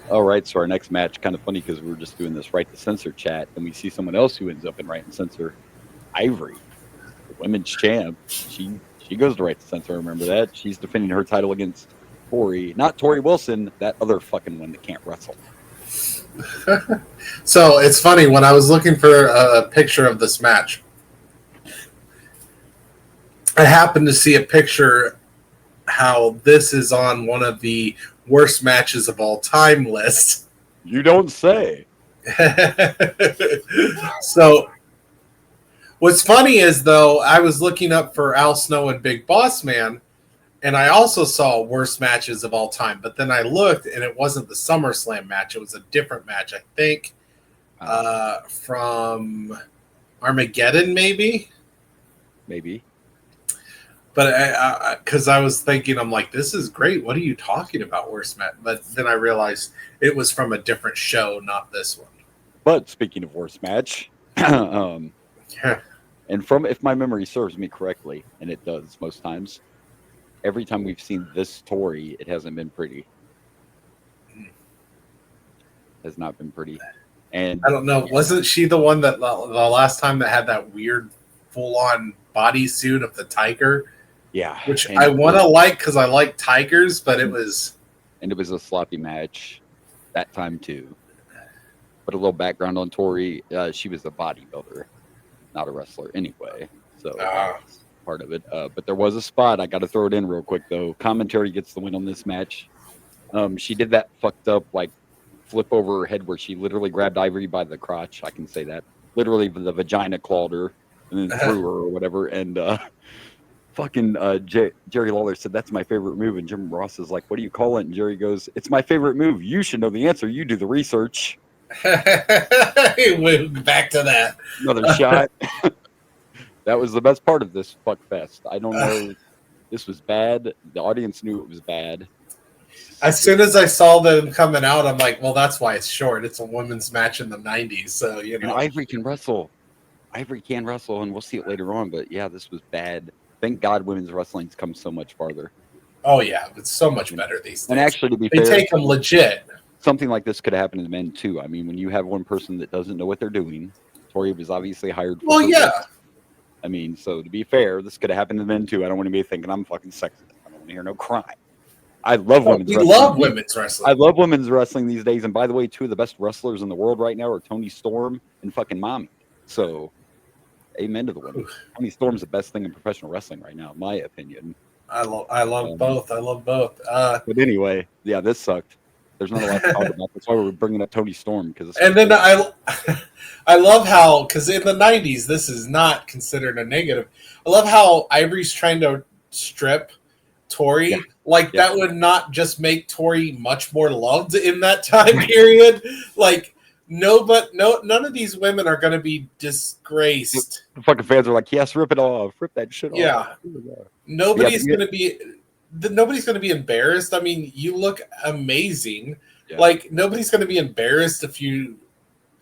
All right, so our next match, kind of funny because we were just doing this Right to Censor chat, and we see someone else who ends up in Right to Censor, Ivory, the women's champ. She goes to Right to Censor. Remember that? She's defending her title against not Tori Wilson, that other fucking one that can't wrestle.
So it's funny when I was looking for a picture of this match, I happened to see a picture how this is on one of the worst matches of all time list.
You don't say.
So what's funny is, though, I was looking up for Al Snow and Big Boss Man, and I also saw worst matches of all time, but then I looked and it wasn't the SummerSlam match. It was a different match, I think, from Armageddon, maybe. But because I was thinking, I'm like, this is great. What are you talking about, worst match? But then I realized it was from a different show, not this one.
But speaking of worst match, and if my memory serves me correctly, and it does most times, every time we've seen this Tori, it hasn't been pretty. Has not been pretty. And
I don't know. Wasn't she the one that the last time that had that weird full-on bodysuit of the tiger?
Yeah,
which I want to like because I like tigers, but it was
a sloppy match that time too. But a little background on Tori, she was a bodybuilder, not a wrestler anyway. So that's part of it. But there was a spot, I got to throw it in real quick though. Commentary gets the win on this match. She did that fucked up like flip over her head where she literally grabbed Ivory by the crotch. I can say that. Literally the vagina clawed her and then threw her or whatever. And fucking Jerry Lawler said, that's my favorite move. And Jim Ross is like, what do you call it? And Jerry goes, it's my favorite move. You should know the answer. You do the research.
Back to that.
Another shot. That was the best part of this fuck fest. I don't know. This was bad. The audience knew it was bad.
As soon as I saw them coming out, I'm like, well, that's why it's short. It's a women's match in the 90s. So, you know.
And Ivory can wrestle. And we'll see it later on. But yeah, this was bad. Thank God women's wrestling's come so much farther.
Oh, yeah. It's so much better these days.
And actually, to be fair,
they take them legit.
Something like this could have happened to men, too. I mean, when you have one person that doesn't know what they're doing, Tori was obviously hired for I mean, so to be fair, this could have happened to men, too. I don't want to be thinking I'm fucking sexist. I don't want to hear no crime. I love women's wrestling.
Love women's wrestling.
I love women's wrestling these days. And by the way, two of the best wrestlers in the world right now are Toni Storm and fucking Mommy. So, amen to the women. Toni Storm's the best thing in professional wrestling right now, in my opinion.
I love both. I love both.
But anyway, yeah, this sucked. There's not a lot to talk about. That's why we're bringing up Toni Storm.
And then I love how, because in the 90s, this is not considered a negative. I love how Ivory's trying to strip Tori.
Yeah.
Like
Yeah.
that would not just make Tori much more loved in that time period. Like none of these women are going to be disgraced.
The fucking fans are like, yes, rip it off, rip that shit off.
Yeah. Nobody's going to be embarrassed. I mean, you look amazing.
Yeah.
Like nobody's going to be embarrassed if you.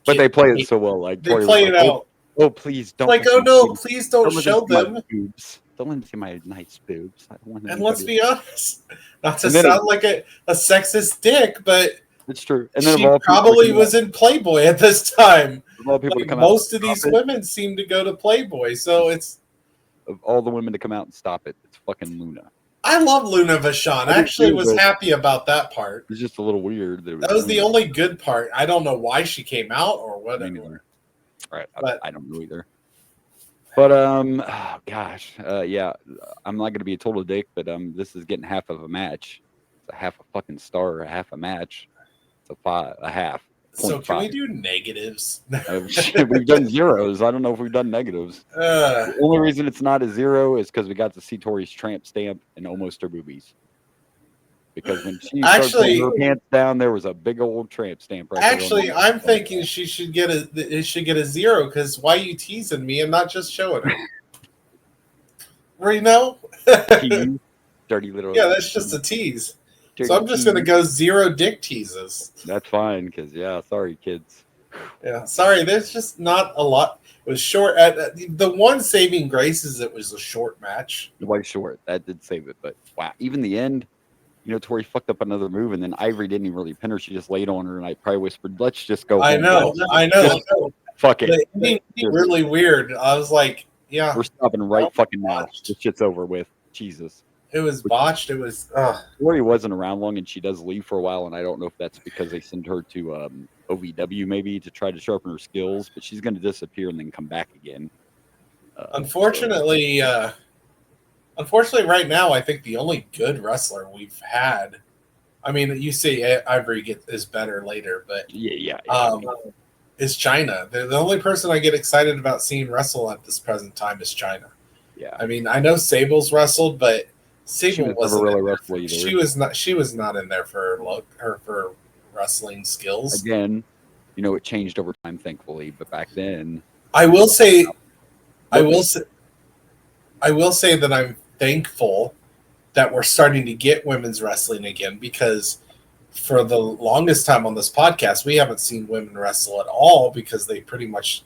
But they play it so well. Like
they
Tori
play
was
it
like,
out.
Oh, please don't.
Like, oh no, please don't show them.
Boobs. Don't let me see my nice boobs. I don't want.
And let's be honest, not to
And then
sound like a sexist dick, but
it's true. And then
she probably was in Playboy at this time.
Of all people to come
most
out
of these women seem to go to Playboy, so it's
of all the women to come out and stop it. It's fucking Luna.
I love Luna Vachon. I actually was happy about that part.
It's just a little weird.
That was the only good part. I don't know why she came out or whatever.
Right, I don't know either. But oh, gosh, yeah, I'm not gonna be a total dick, but this is getting half of a match. It's a half a fucking star, a half a match. It's a half.
So can we do negatives?
We've done zeros. I don't know if we've done negatives. The only reason it's not a 0 is because we got to see Tori's tramp stamp and almost her boobies. Because when she started putting her pants down, there was a big old tramp stamp right there.
Actually, I'm thinking she should get a 0 because why are you teasing me and not just showing her? Reno?
Dirty little.
Yeah, that's just a tease. So I'm just going to go 0 dick teases.
That's fine, because, yeah, sorry, kids.
Yeah, sorry, there's just not a lot. It was short. The one saving grace is it was a short match.
It was short. That did save it. But, wow, even the end, Tori fucked up another move, and then Ivory didn't even really pin her. She just laid on her, and I probably whispered, let's just go.
I know.
Fuck it.
Really weird. I was like, yeah.
We're stopping right fucking now. This shit's over with. Jesus.
It was botched. It was.
Tori wasn't around long, and she does leave for a while. And I don't know if that's because they send her to OVW maybe to try to sharpen her skills. But she's going to disappear and then come back again.
Unfortunately, right now, I think the only good wrestler we've had. I mean, you see, Ivory is better later, but is China. The only person I get excited about seeing wrestle at this present time is China.
Yeah,
I mean, I know Sable's wrestled, but Sable wasn't
really wrestled either.
She was not in there for her wrestling skills.
Again, it changed over time, thankfully. But back then,
I will say that I'm thankful that we're starting to get women's wrestling again, because for the longest time on this podcast, we haven't seen women wrestle at all because they pretty much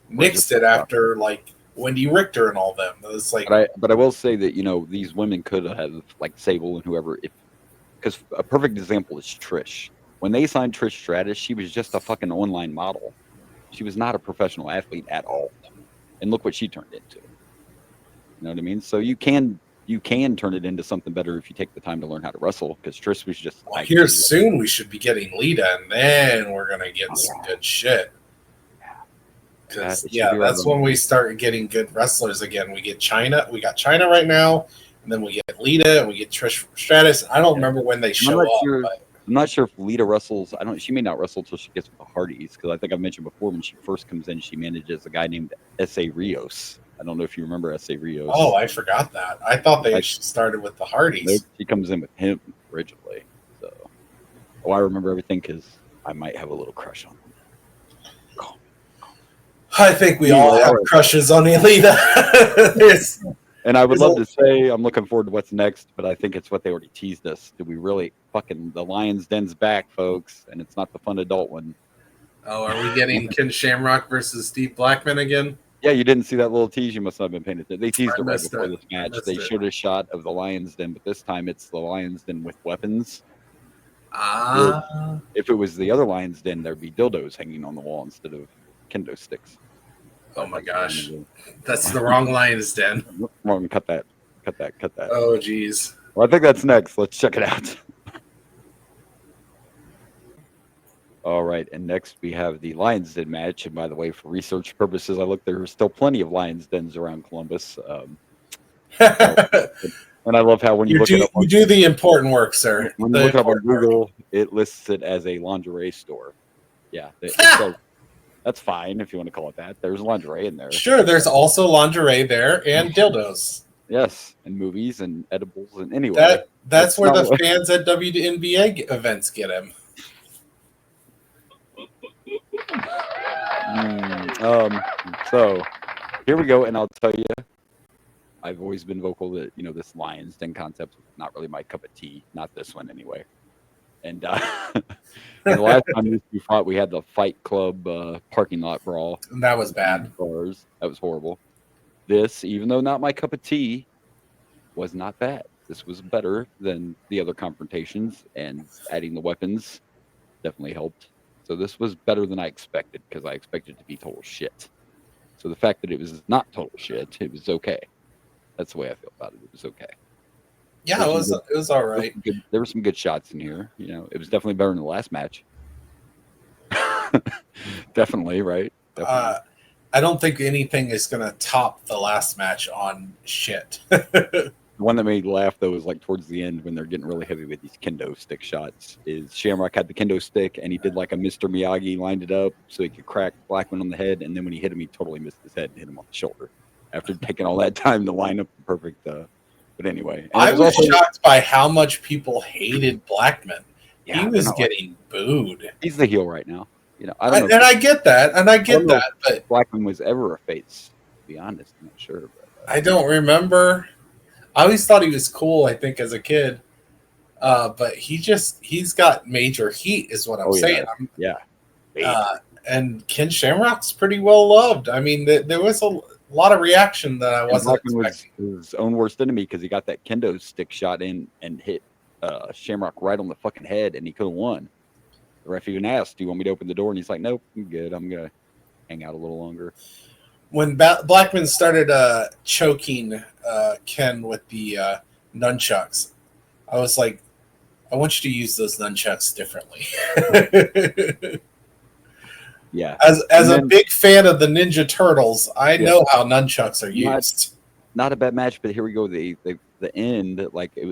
nixed it after like Wendy Richter and all them. It's like,
but I will say that these women could have, like Sable and whoever, because a perfect example is Trish. When they signed Trish Stratus, she was just a fucking online model. She was not a professional athlete at all, and look what she turned into. You know what I mean? So you can turn it into something better if you take the time to learn how to wrestle. Because Trish was just
here soon. We should be getting Lita, and then we're gonna get some good shit. Because that's when we start getting good wrestlers again. We get China. We got China right now, and then we get Lita, and we get Trish Stratus. I don't remember when they show up.
I'm not sure if Lita wrestles. She may not wrestle until she gets with the Hardys, because I think I mentioned before when she first comes in, she manages a guy named S.A. Rios. I don't know if you remember S.A. Rios.
Oh, I forgot that. I thought they started with the Hardys.
She comes in with him originally. So, I remember everything because I might have a little crush on him.
I think we all have crushes on Elita.
And I would love to say I'm looking forward to what's next, but I think it's what they already teased us. Do we really the Lion's Den's back, folks? And it's not the fun adult one.
Oh, are we getting Ken Shamrock versus Steve Blackman again?
Yeah, you didn't see that little tease. You must not have been paying attention. They teased it right before this match. They showed a shot of the Lion's Den, but this time it's the Lion's Den with weapons. If it was the other Lion's Den, there'd be dildos hanging on the wall instead of kendo sticks.
Oh my gosh, that's the wrong Lion's Den.
Wrong. Cut that.
Oh geez.
Well, I think that's next. Let's check it out. All right, and next we have the Lion's Den match. And by the way, for research purposes, I looked. There are still plenty of Lion's Dens around Columbus. And I love how when you look it up,
you do the important work, sir.
When you look it up on Google, it lists it as a lingerie store. Yeah, so that's fine if you want to call it that. There's lingerie in there.
Sure, there's also lingerie there and dildos.
Yes, and movies and edibles and anyway.
That's where
not
the
what-
fans at WNBA events get him.
So here we go, and I'll tell you, I've always been vocal that this Lions Den concept is not really my cup of tea. Not this one anyway. And the last time these two fought, we had the Fight Club parking lot brawl.
That was bad.
That was horrible. This, even though not my cup of tea, was not bad. This was better than the other confrontations, and adding the weapons definitely helped. So this was better than I expected, because I expected it to be total shit. So the fact that it was not total shit, it was okay. That's the way I feel about it. It was okay.
Yeah, it was all right.
There were some good shots in here. It was definitely better than the last match. Definitely, right? Definitely.
I don't think anything is going to top the last match on shit.
The one that made me laugh, though, was like towards the end when they're getting really heavy with these kendo stick shots. Is Shamrock had the kendo stick, and he did like a Mr. Miyagi, lined it up so he could crack Blackman on the head, and then when he hit him, he totally missed his head and hit him on the shoulder after taking all that time to line up the perfect. But anyway,
I was shocked by how much people hated Blackman.
Yeah,
he was getting booed.
He's the heel right now. I
don't know. And I get that, but
Blackman was ever a face. To be honest, I'm not sure. But,
I don't remember. I always thought he was cool. I think as a kid, but he's got major heat, is what I'm saying.
Yeah.
And Ken Shamrock's pretty well loved. I mean, there was a lot of reaction that I wasn't expecting.
Was his own worst enemy because he got that kendo stick shot in and hit Shamrock right on the fucking head, and he could have won. The ref even asked, "Do you want me to open the door?" And he's like, "Nope, I'm good. I'm gonna hang out a little longer."
When Blackman started choking Ken with the nunchucks, I was like, I want you to use those nunchucks differently.
Yeah.
As a big fan of the Ninja Turtles, I know how nunchucks are used.
Not a bad match, but here we go. The end,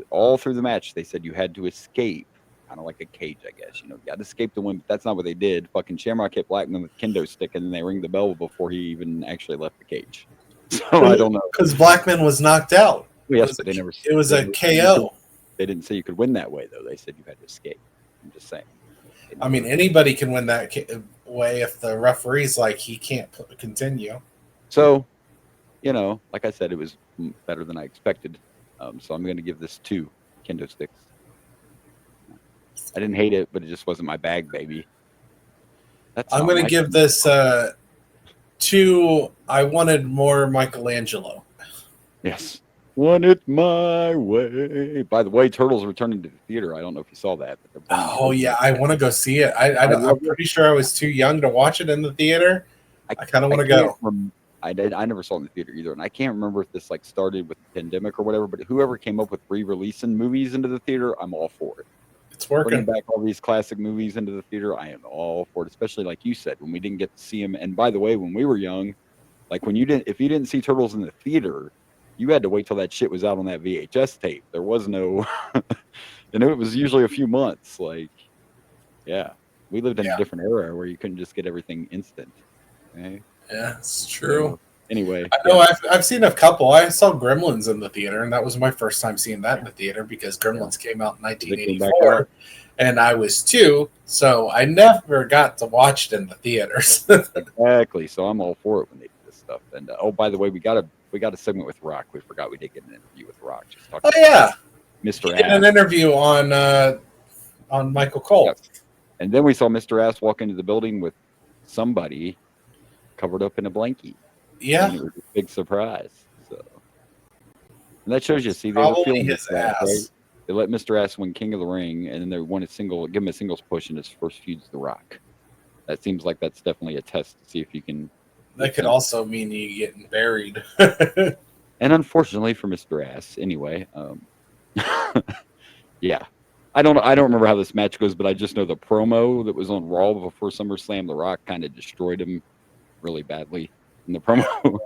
all through the match, they said you had to escape. Kind of like a cage, I guess. You got to escape the win, but that's not what they did. Fucking Shamrock hit Blackman with kendo stick, and then they ring the bell before he even actually left the cage. So I don't know.
Because Blackman was knocked out.
Yes,
but it was a KO.
They didn't say you could win that way, though. They said you had to escape. I'm just saying.
I mean, anybody can win that way if the referee's like, he can't continue.
So, like I said, it was better than I expected. So I'm going to give this 2 kendo sticks. I didn't hate it, but it just wasn't my bag, baby.
I'm going to give this 2. I wanted more Michelangelo.
Yes. Want it my way. By the way, Turtles returning to the theater. I don't know if you saw that.
Oh, yeah. I want to go see it. I'm pretty sure I was too young to watch it in the theater. I kind of want to go.
I never saw it in the theater either. And I can't remember if this started with the pandemic or whatever, but whoever came up with re-releasing movies into the theater, I'm all for it.
It's working.
Bringing back all these classic movies into the theater, I am all for it. Especially like you said, when we didn't get to see them. And by the way, when we were young, if you didn't see Turtles in the theater, you had to wait till that shit was out on that VHS tape. There was no, and it was usually a few months. We lived in a different era where you couldn't just get everything instant. Okay?
Yeah, it's true.
Anyway,
I know I've seen a couple. I saw Gremlins in the theater, and that was my first time seeing that in the theater because Gremlins came out in 1984, and I was 2, so I never got to watch it in the theaters.
Exactly. So I'm all for it when they do this stuff. And by the way, we got a segment with Rock. We forgot we did get an interview with Rock. Just talking
about
Mr.
Ass. Did an interview on Michael Cole.
Yes. And then we saw Mr. Ass walk into the building with somebody covered up in a blankie.
Yeah.
And it was a big surprise. So, and that shows you, see, they
probably
were feeling
his ass.
Right? They let Mr. Ass win King of the Ring, and then they give him a singles push in his first feud with The Rock. That seems like that's definitely a test to see if you can.
That could also mean you getting buried.
And unfortunately for Mr. Ass, anyway, yeah. I don't remember how this match goes, but I just know the promo that was on Raw before SummerSlam, The Rock kind of destroyed him really badly in the promo.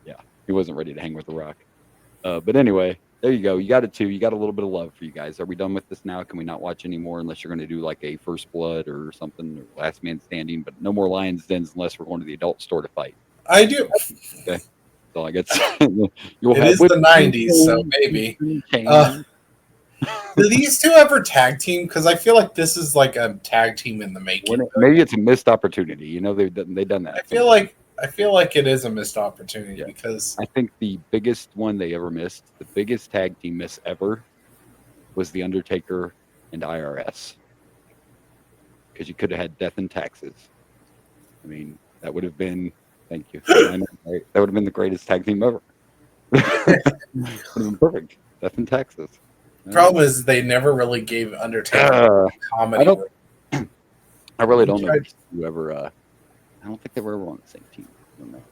Yeah, he wasn't ready to hang with The Rock. But anyway, there you go. You got it too. You got a little bit of love for you guys. Are we done with this now? Can we not watch anymore unless you're going to do like a First Blood or something, or Last Man Standing? But no more Lions Dens unless we're going to the adult store to fight.
I do.
Okay. all I get. You'll
It
have
is the 90s, so maybe. Do these two ever tag team? Because I feel like this is like a tag team in the making.
Maybe it's a missed opportunity. You know, they've done that.
I feel like it is a missed opportunity because
I think the biggest one they ever missed, the biggest tag team miss ever, was the Undertaker and IRS. Because you could have had Death and Taxes. I mean, that would have been. Thank you. I know, right? That would have been the greatest tag team ever. Would have been perfect. Death and Taxes.
Problem is they never really gave Undertaker comedy.
I really don't know whoever. I don't think they were ever on the same team. I don't know.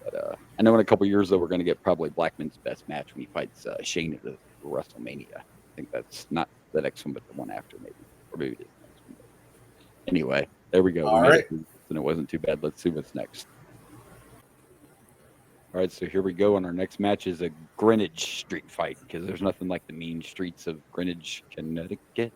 But I know in a couple years though we're going to get probably Blackman's best match when he fights Shane at the WrestleMania. I think that's not the next one, but the one after maybe, or maybe it is the next one. Anyway, there we go.
All right.
And it wasn't too bad. Let's see what's next. All right, so here we go. And our next match is a Greenwich street fight because there's nothing like the mean streets of Greenwich, Connecticut.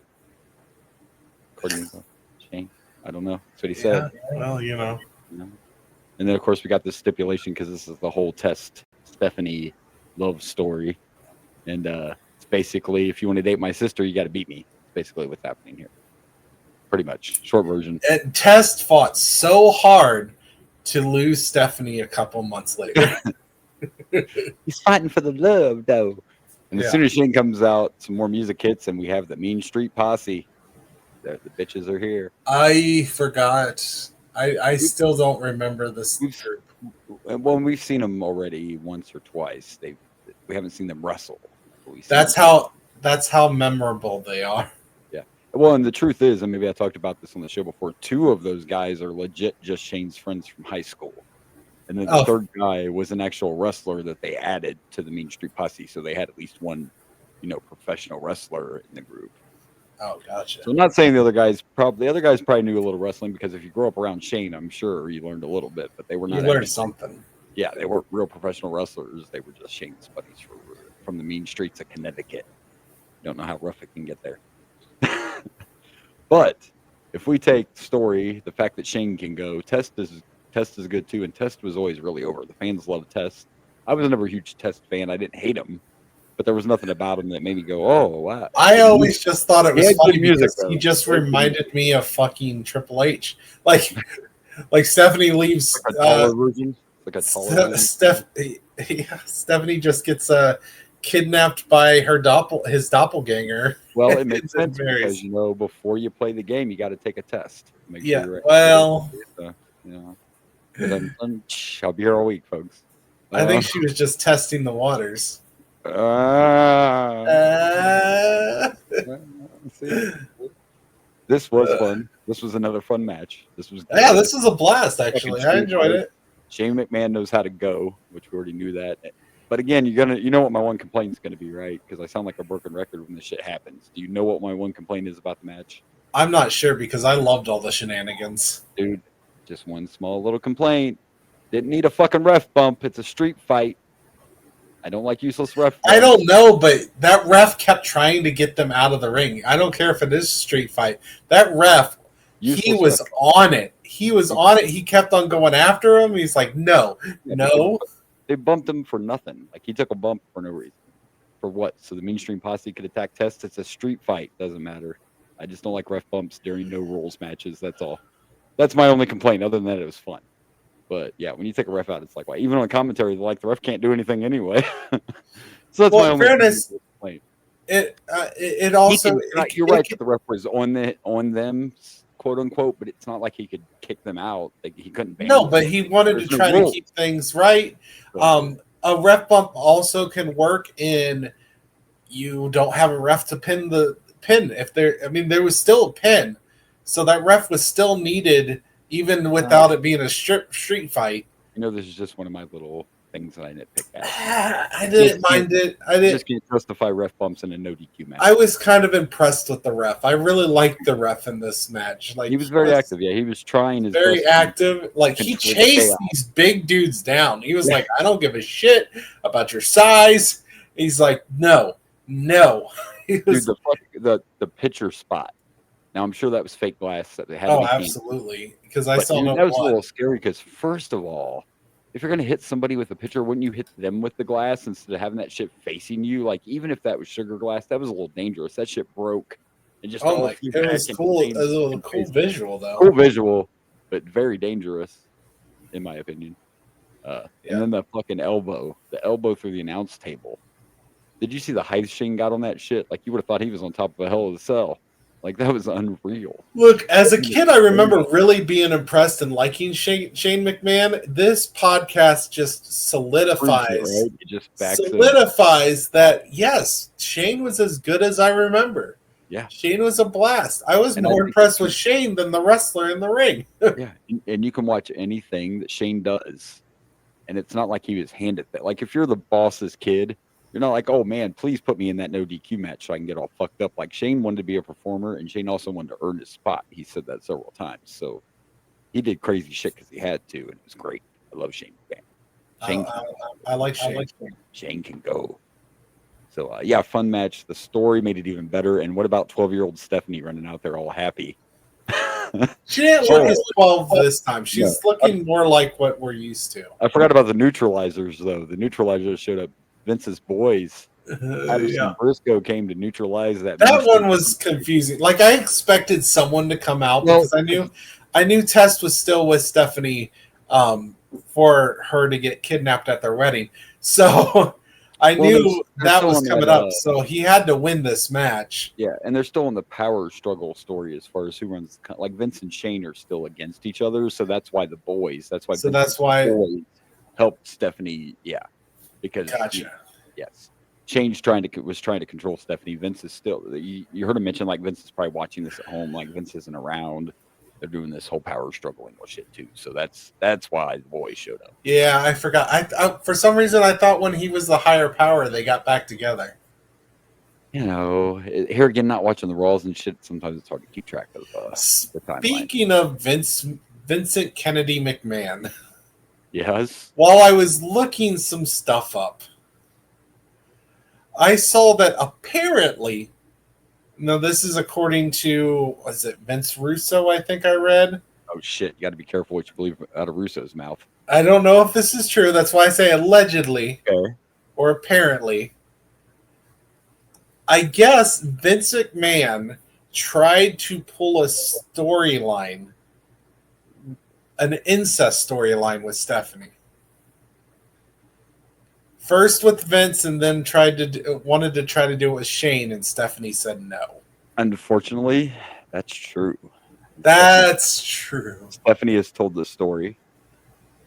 According to Shane, I don't know. That's what he said.
Well, you know.
And then, of course, we got this stipulation because this is the whole Test Stephanie love story. And it's basically, if you want to date my sister, you got to beat me. Basically what's happening here. Pretty much. Short version.
And Test fought so hard to lose Stephanie a couple months later.
He's fighting for the love, though. And as soon as Shane comes out, some more music hits, and we have the Mean Street Posse. The bitches are here.
I forgot. I still don't remember this group.
Well, we've seen them already once or twice. We haven't seen them wrestle.
That's how memorable they are.
Yeah. Well, and the truth is, and maybe I talked about this on the show before, two of those guys are legit just Shane's friends from high school. And then the third guy was an actual wrestler that they added to the Mean Street Posse. So they had at least one, professional wrestler in the group.
Oh, gotcha.
So I'm not saying the other guys probably knew a little wrestling because if you grow up around Shane, I'm sure you learned a little bit, but they were not.
You learned something.
Yeah, they weren't real professional wrestlers. They were just Shane's buddies from the mean streets of Connecticut. Don't know how rough it can get there. But if we take story, the fact that Shane can go, Test is good too, and Test was always really over. The fans love Test. I was never a huge Test fan. I didn't hate him, but there was nothing about him that made me go, "Oh, wow."
I always just thought it was funny because he just reminded me of fucking Triple H. Like Stephanie leaves.
Like a taller version. Like a taller
Stephanie just gets kidnapped by his doppelganger.
Well, it makes sense because before you play the game, you got to take a test. Make sure you're right.
Well,
I'll be here all week, folks.
I think she was just testing the waters.
This was fun. This was another fun match. This was
a blast. Actually, I enjoyed it.
Shane McMahon knows how to go, which we already knew that. But again, you know what my one complaint is going to be, right? Because I sound like a broken record when this shit happens. Do you know what my one complaint is about the match?
I'm not sure because I loved all the shenanigans.
Dude, just one small little complaint. Didn't need a fucking ref bump. It's a street fight. I don't like useless ref bumps.
I don't know, but that ref kept trying to get them out of the ring. I don't care if it is a street fight. That ref, he was on it. He was on it. He kept on going after him. He's like, no.
They bumped him for nothing. Like, he took a bump for no reason. For what? So the mainstream posse could attack Test? It's a street fight. Doesn't matter. I just don't like ref bumps during no rules matches. That's all. That's my only complaint. Other than that, it was fun. But yeah, when you take a ref out, it's like, why? Even on commentary, they're like, the ref can't do anything anyway. So that's my only complaint.
It also
you're right that the ref was on them, quote unquote, but it's not like he could kick them out. Like, he couldn't ban them.
But he wanted to try to keep things right. A ref bump also can work in you don't have a ref to pin the pin. There was still a pin, so that ref was still needed even without it being a street fight.
This is just one of my little things that I nitpick at.
I didn't mind it. I
just can't justify ref bumps in a no DQ match.
I was kind of impressed with the ref. I really liked the ref in this match. Like,
he was very active. Yeah, he was trying his
very
best.
Active. Like, he chased these big dudes down. He was like, I don't give a shit about your size. He's like, no.
Dude, the pitcher spot. Now, I'm sure that was fake glass that they had.
Oh, absolutely. Because I saw
that was a little scary because, first of all, if you're gonna hit somebody with a pitcher, wouldn't you hit them with the glass instead of having that shit facing you? Like, even if that was sugar glass, that was a little dangerous. That shit broke and just
Oh
all
my!
flew
It
back
was
into
cool. It
Shane's
was a
fucking
cool
face.
visual, though.
Cool visual, but very dangerous, in my opinion. And
Yeah.
then the fucking elbow, the elbow through the announce table. Did you see the height Shane got on that shit? Like, you would have thought he was on top of a hell of a cell. Like, that was unreal.
Look, as a
It was
kid, I remember
crazy.
really being impressed and liking Shane McMahon. This podcast just
Proves it,
solidifies
right? It just backs it up.
that yes, Shane was as good as I remember.
Yeah.
Shane was a blast. I was
And I
more
think
impressed with Shane than the wrestler in the ring.
yeah, and you can watch anything that Shane does, and it's not like he was handed that. Like, if you're the boss's kid, you're not like, oh man, please put me in that no DQ match so I can get all fucked up. Like, Shane wanted to be a performer, and Shane also wanted to earn his spot. He said that several times. So he did crazy shit because he had to, and it was great. I love Shane McMahon. Shane,
I like Shane.
Shane can go. So yeah, fun match. The story made it even better. And what about 12-year-old Stephanie running out there all happy?
She didn't look as 12 this time. She's
No.
looking more like what we're used to.
I forgot about the neutralizers though. The neutralizers showed up. Vince's boys. Patterson
Yeah.
Briscoe came to neutralize that.
That one was confusing. Like, I expected someone to come out because I knew Test was still with Stephanie for her to get kidnapped at their wedding. So I knew that was coming up. So he had to win this match.
Yeah, and they're still in the power struggle story as far as who runs. Like, Vince and Shane are still against each other, so that's why the boys. That's why.
So that's why
boys helped Stephanie. Yeah, because
gotcha.
Yes. Shane's was trying to control Stephanie. Vince is still. You heard him mention, like, Vince is probably watching this at home. Like, Vince isn't around. They're doing this whole power struggle and shit too. So that's why the boys showed up.
Yeah, I forgot. I for some reason I thought when he was the higher power they got back together.
You know, here again, not watching the Raws and shit. Sometimes it's hard to keep track of the timeline.
Speaking of Vincent Kennedy McMahon.
Yes.
While I was looking some stuff up, I saw that apparently, no, this is according to, was it Vince Russo, I think I read?
Oh, shit. You got to be careful what you believe out of Russo's mouth.
I don't know if this is true. That's why I say allegedly
Okay.
or apparently. I guess Vince McMahon tried to pull a storyline, an incest storyline with Stephanie. First with Vince, and then wanted to try to do it with Shane, and Stephanie said no.
Unfortunately, that's true.
That's true.
Stephanie has told this story.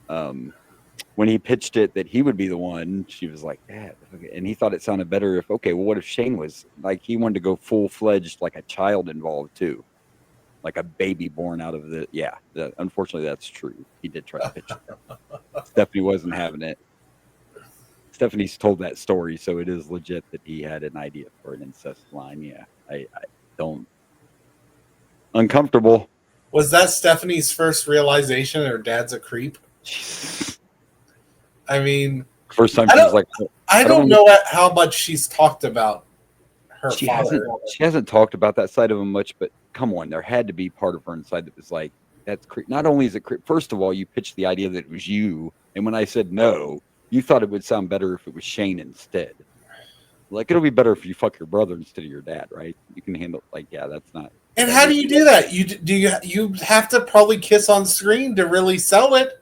When he pitched it that he would be the one, she was like, "Dad," and he thought it sounded better if what if Shane was like, he wanted to go full-fledged, like a child involved too, like a baby born out of the unfortunately that's true. He did try to pitch it. Stephanie wasn't having it. Stephanie's told that story, so it is legit that he had an idea for an incest line. Yeah, I don't. Uncomfortable.
Was that Stephanie's first realization her dad's a creep? I mean,
first time she was like,
I don't know how much she's talked about her father.
She hasn't talked about that side of him much, but come on, there had to be part of her inside that was like, that's creep. Not only is it creep, first of all, you pitched the idea that it was you, and when I said no, you thought it would sound better if it was Shane instead. Like, it'll be better if you fuck your brother instead of your dad, right? You can handle that's not.
And how do you do that? You have to probably kiss on screen to really sell it.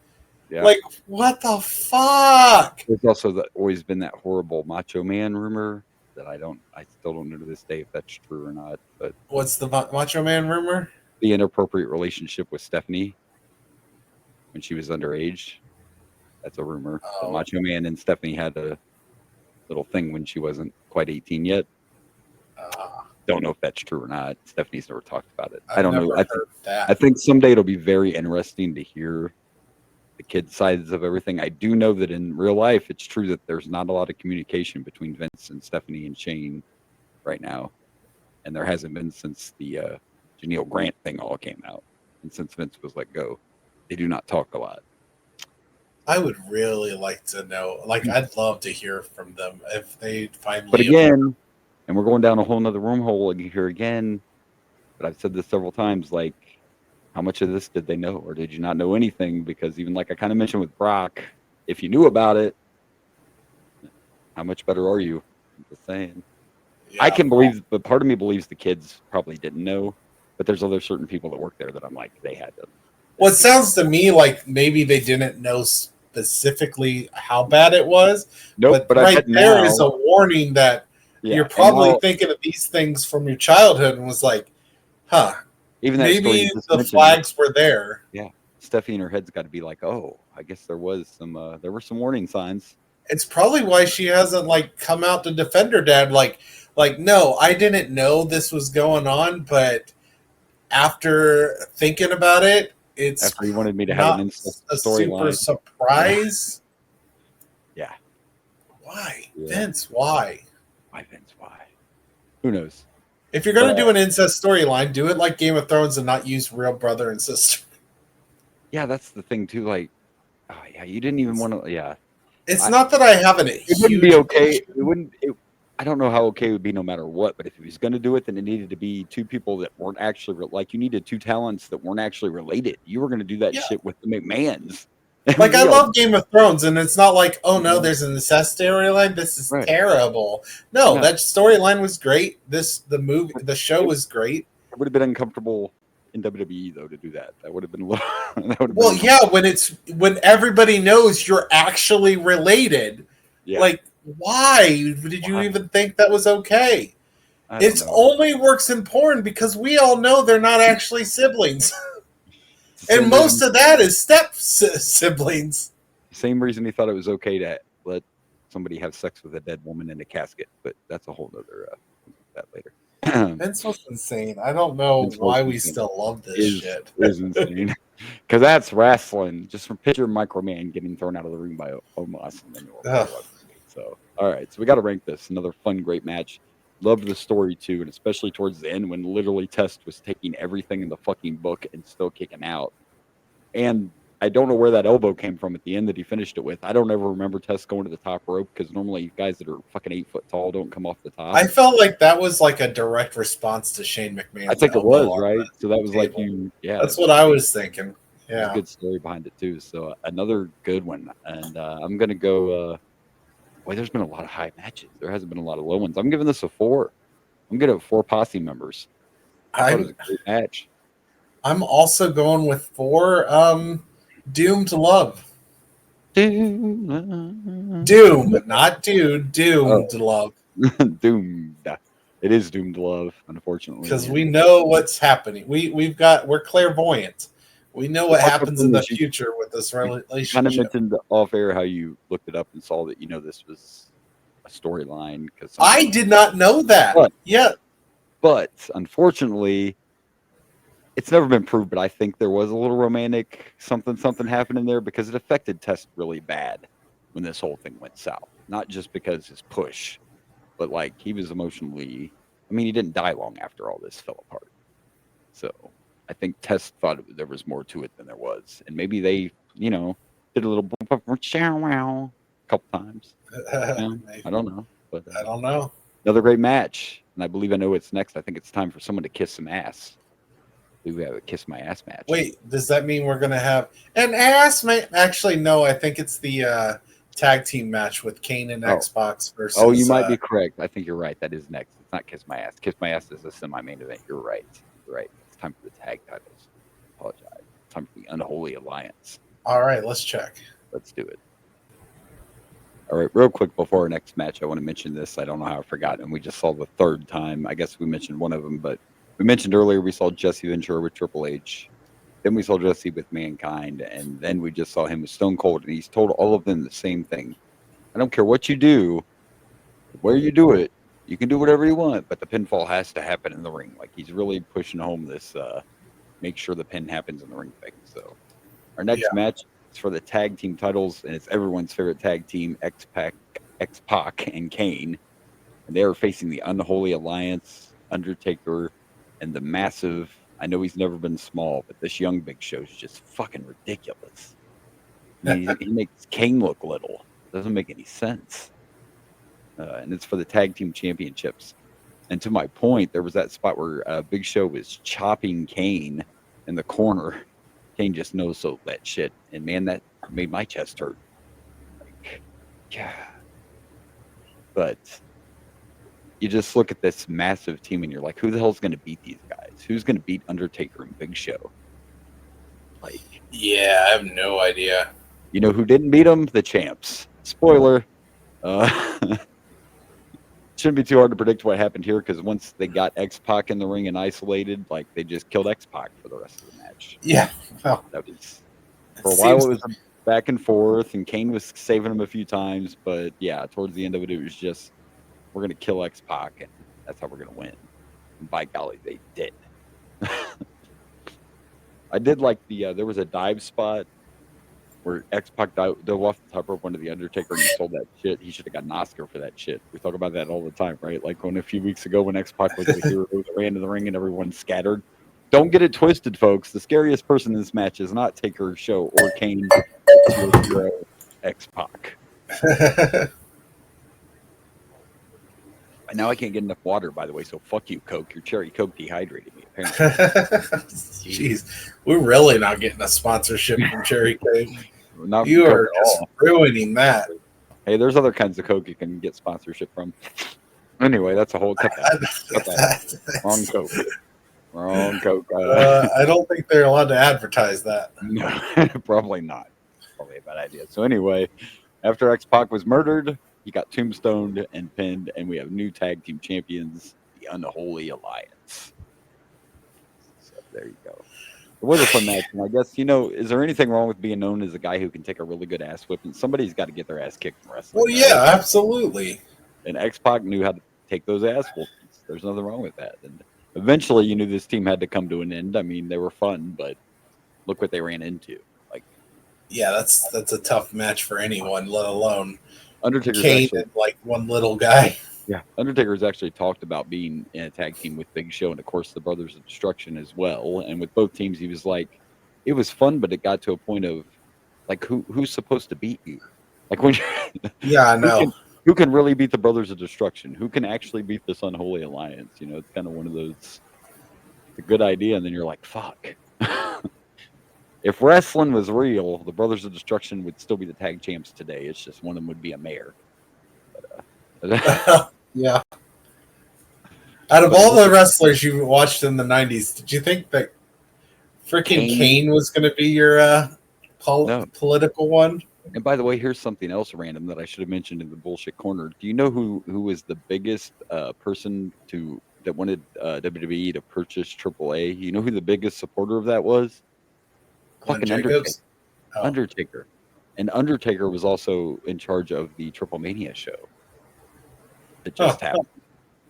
Yeah. Like, what the fuck?
There's also always been that horrible Macho Man rumor that I still don't know to this day if that's true or not. But
what's the Macho Man rumor?
The inappropriate relationship with Stephanie when she was underage. That's a rumor. Oh. Macho Man and Stephanie had a little thing when she wasn't quite 18 yet. Don't know if that's true or not. Stephanie's never talked about it. I don't know. I think someday it'll be very interesting to hear the kids' sides of everything. I do know that in real life, it's true that there's not a lot of communication between Vince and Stephanie and Shane right now. And there hasn't been since the Janelle Grant thing all came out. And since Vince was let go, they do not talk a lot.
I would really like to know. Like, I'd love to hear from them if they finally.
But again, and we're going down a whole nother wormhole here again. But I've said this several times, like, how much of this did they know? Or did you not know anything? Because even like I kind of mentioned with Brock, if you knew about it, how much better are you? I'm just saying.
Yeah.
I can believe, but part of me believes the kids probably didn't know. But there's other certain people that work there that I'm like, they had to.
Well, it sounds to me like maybe they didn't know specifically how bad it was.
Nope, but I
right
bet
there
now
is a warning that
yeah,
you're
and
probably
now,
thinking of these things from your childhood and was like, huh,
even that story you
maybe
just
the
mentioned,
flags were there.
yeah, Steffi in her head's got to be like, oh, I guess there was there were some warning signs.
It's probably why she hasn't like come out to defend her dad. Like no, I didn't know this was going on, but after thinking about it, it's
After he wanted me to have an
not
incest
a super
storyline.
surprise.
Yeah.
Why,
Yeah.
Vince? Why?
Why, Vince? Why? Who knows?
If you're gonna do an incest storyline, do it like Game of Thrones and not use real brother and sister.
Yeah, that's the thing too. Like, oh yeah, you didn't even want to. Yeah,
It's not that I have a
it wouldn't be
huge
okay.
issue.
It wouldn't. I don't know how okay it would be no matter what. But if he was going to do it, then it needed to be two people that weren't actually like. You needed two talents that weren't actually related. You were going to do that
Yeah.
shit with the McMahons.
Like I love Game of Thrones, and it's not like, oh no,
Mhm.
there's an incest storyline. This is
Right.
terrible. No,
No.
that storyline was great. The show was great.
It would have been uncomfortable in WWE though to do that. That would have been a little. That would have
Well,
been
yeah, when everybody knows you're actually related.
yeah.
Like, why did you
Why?
even think that was okay?
I don't
It
know.
only works in porn because we all know they're not actually siblings.
Same
And most
reason,
of that is siblings.
same reason he thought it was okay to let somebody have sex with a dead woman in a casket, but that's a whole other that later.
Vince was insane. I don't know
Vince
why
was
we
insane.
still love this shit.
Is insane because that's wrestling. Just from picture Microman getting thrown out of the ring by Omos and then so all right, so we got to rank this. Another fun, great match. Loved the story too, and especially towards the end when literally Test was taking everything in the fucking book and still kicking out. And I don't know where that elbow came from at the end that he finished it with. I don't ever remember Test going to the top rope because normally guys that are fucking 8 foot tall don't come off the top.
I felt like that was like a direct response to Shane McMahon's
I think it
elbow
was
on
right.
the
So that was
table.
like you, yeah.
That's what I was thinking.
There's
Yeah.
a good story behind it too. So another good one, and I'm gonna go. Boy, there's been a lot of high matches. There hasn't been a lot of low ones. I'm giving this a 4. I'm gonna have 4 posse members. I thought it was a great match.
I'm also going with 4. Doomed to Love. Doom, not dude. Doomed to Love.
Doomed. It is doomed to love, unfortunately.
Because we know what's happening. We're clairvoyant. We know what happens in the future with this relationship.
Kind of mentioned off air how you looked it up and saw that this was a storyline. Because
I did not know that.
But unfortunately, it's never been proved. But I think there was a little romantic something happening there because it affected Test really bad when this whole thing went south. Not just because his push, but like he was emotionally. I mean, he didn't die long after all this fell apart. So I think Test thought there was more to it than there was, and maybe they, did a little a couple times. I don't know, but
I don't know.
Another great match, and I believe I know what's next. I think it's time for someone to kiss some ass. We have a kiss my ass match.
Wait, does that mean we're gonna have an ass match? Actually, no. I think it's the tag team match with Kane and Xbox versus.
Oh, you might be correct. I think you're right. That is next. It's not kiss my ass. Kiss my ass is a semi-main event. You're right. You're right. It's time for the tag titles. Apologize. It's time for the Unholy Alliance.
All right, let's check.
Let's do it. All right, real quick before our next match, I want to mention this. I don't know how I forgot, and we just saw the third time. I guess we mentioned one of them, but we mentioned earlier we saw Jesse Ventura with Triple H. Then we saw Jesse with Mankind, and then we just saw him with Stone Cold, and he's told all of them the same thing. I don't care what you do, where you do it, you can do whatever you want, but the pinfall has to happen in the ring. Like, he's really pushing home this make sure the pin happens in the ring thing. So our next match is for the tag team titles, and it's everyone's favorite tag team, X-Pac and Kane. And they are facing the Unholy Alliance, Undertaker, and the massive, I know he's never been small, but this young Big Show is just fucking ridiculous. I mean, he makes Kane look little. Doesn't make any sense. And it's for the tag team championships. And to my point, there was that spot where Big Show was chopping Kane in the corner. Kane just knows so that shit. And man, that made my chest hurt. Yeah. But you just look at this massive team and you're like, who the hell's going to beat these guys? Who's going to beat Undertaker and Big Show? Like,
yeah, I have no idea.
you know who didn't beat them? The champs. Spoiler. Shouldn't be too hard to predict what happened here because once they got X-Pac in the ring and isolated, like they just killed X-Pac for the rest of the match.
Yeah. Well,
that was for a while. It was back and forth, and Kane was saving him a few times, but yeah, towards the end of it, it was just we're gonna kill X-Pac, and that's how we're gonna win. And by golly, they did. I did like the there was a dive spot where X-Pac dove off the top rope under the Undertaker and he sold that shit. He should have got an Oscar for that shit. We talk about that all the time, right? Like when a few weeks ago when X-Pac was the hero that ran to the ring and everyone scattered. Don't get it twisted, folks. The scariest person in this match is not Taker, Show, or Kane. It's your hero, X-Pac. Now I can't get enough water, by the way, so fuck you, Coke. Your cherry Coke dehydrated me, apparently.
Jeez. We're really not getting a sponsorship from Cherry Coke.
You
are just ruining that.
Hey, there's other kinds of Coke you can get sponsorship from. Anyway, that's a whole cut that. Wrong Coke. Wrong Coke.
I don't think they're allowed to advertise that.
No, probably not. Probably a bad idea. So anyway, after X-Pac was murdered, he got tombstoned and pinned, and we have new tag team champions, the Unholy Alliance. So there you go. It was a fun match, and I guess, is there anything wrong with being known as a guy who can take a really good ass whip? And somebody's got to get their ass kicked in wrestling.
Well, yeah, right? Absolutely.
And X-Pac knew how to take those ass whoopings. There's nothing wrong with that. And eventually, you knew this team had to come to an end. I mean, they were fun, but look what they ran into. Like,
yeah, that's a tough match for anyone, let alone
Undertaker's
Kane and like one little guy.
Yeah, Undertaker's actually talked about being in a tag team with Big Show and, of course, the Brothers of Destruction as well. And with both teams, he was like, it was fun, but it got to a point of, like, who's supposed to beat you? Like, when
yeah, I know.
Who can really beat the Brothers of Destruction? Who can actually beat this Unholy Alliance? It's kind of one of those, it's a good idea, and then you're like, fuck. If wrestling was real, the Brothers of Destruction would still be the tag champs today. It's just one of them would be a mayor.
Yeah. Out of all the wrestlers you watched in the 90s, did you think that freaking Kane was going to be your political one?
And by the way, here's something else random that I should have mentioned in the bullshit corner. Do you know who was the biggest person that wanted WWE to purchase AAA? You know who the biggest supporter of that was? Fucking Undertaker. Oh. Undertaker. And Undertaker was also in charge of the Triple Mania show. It just happened.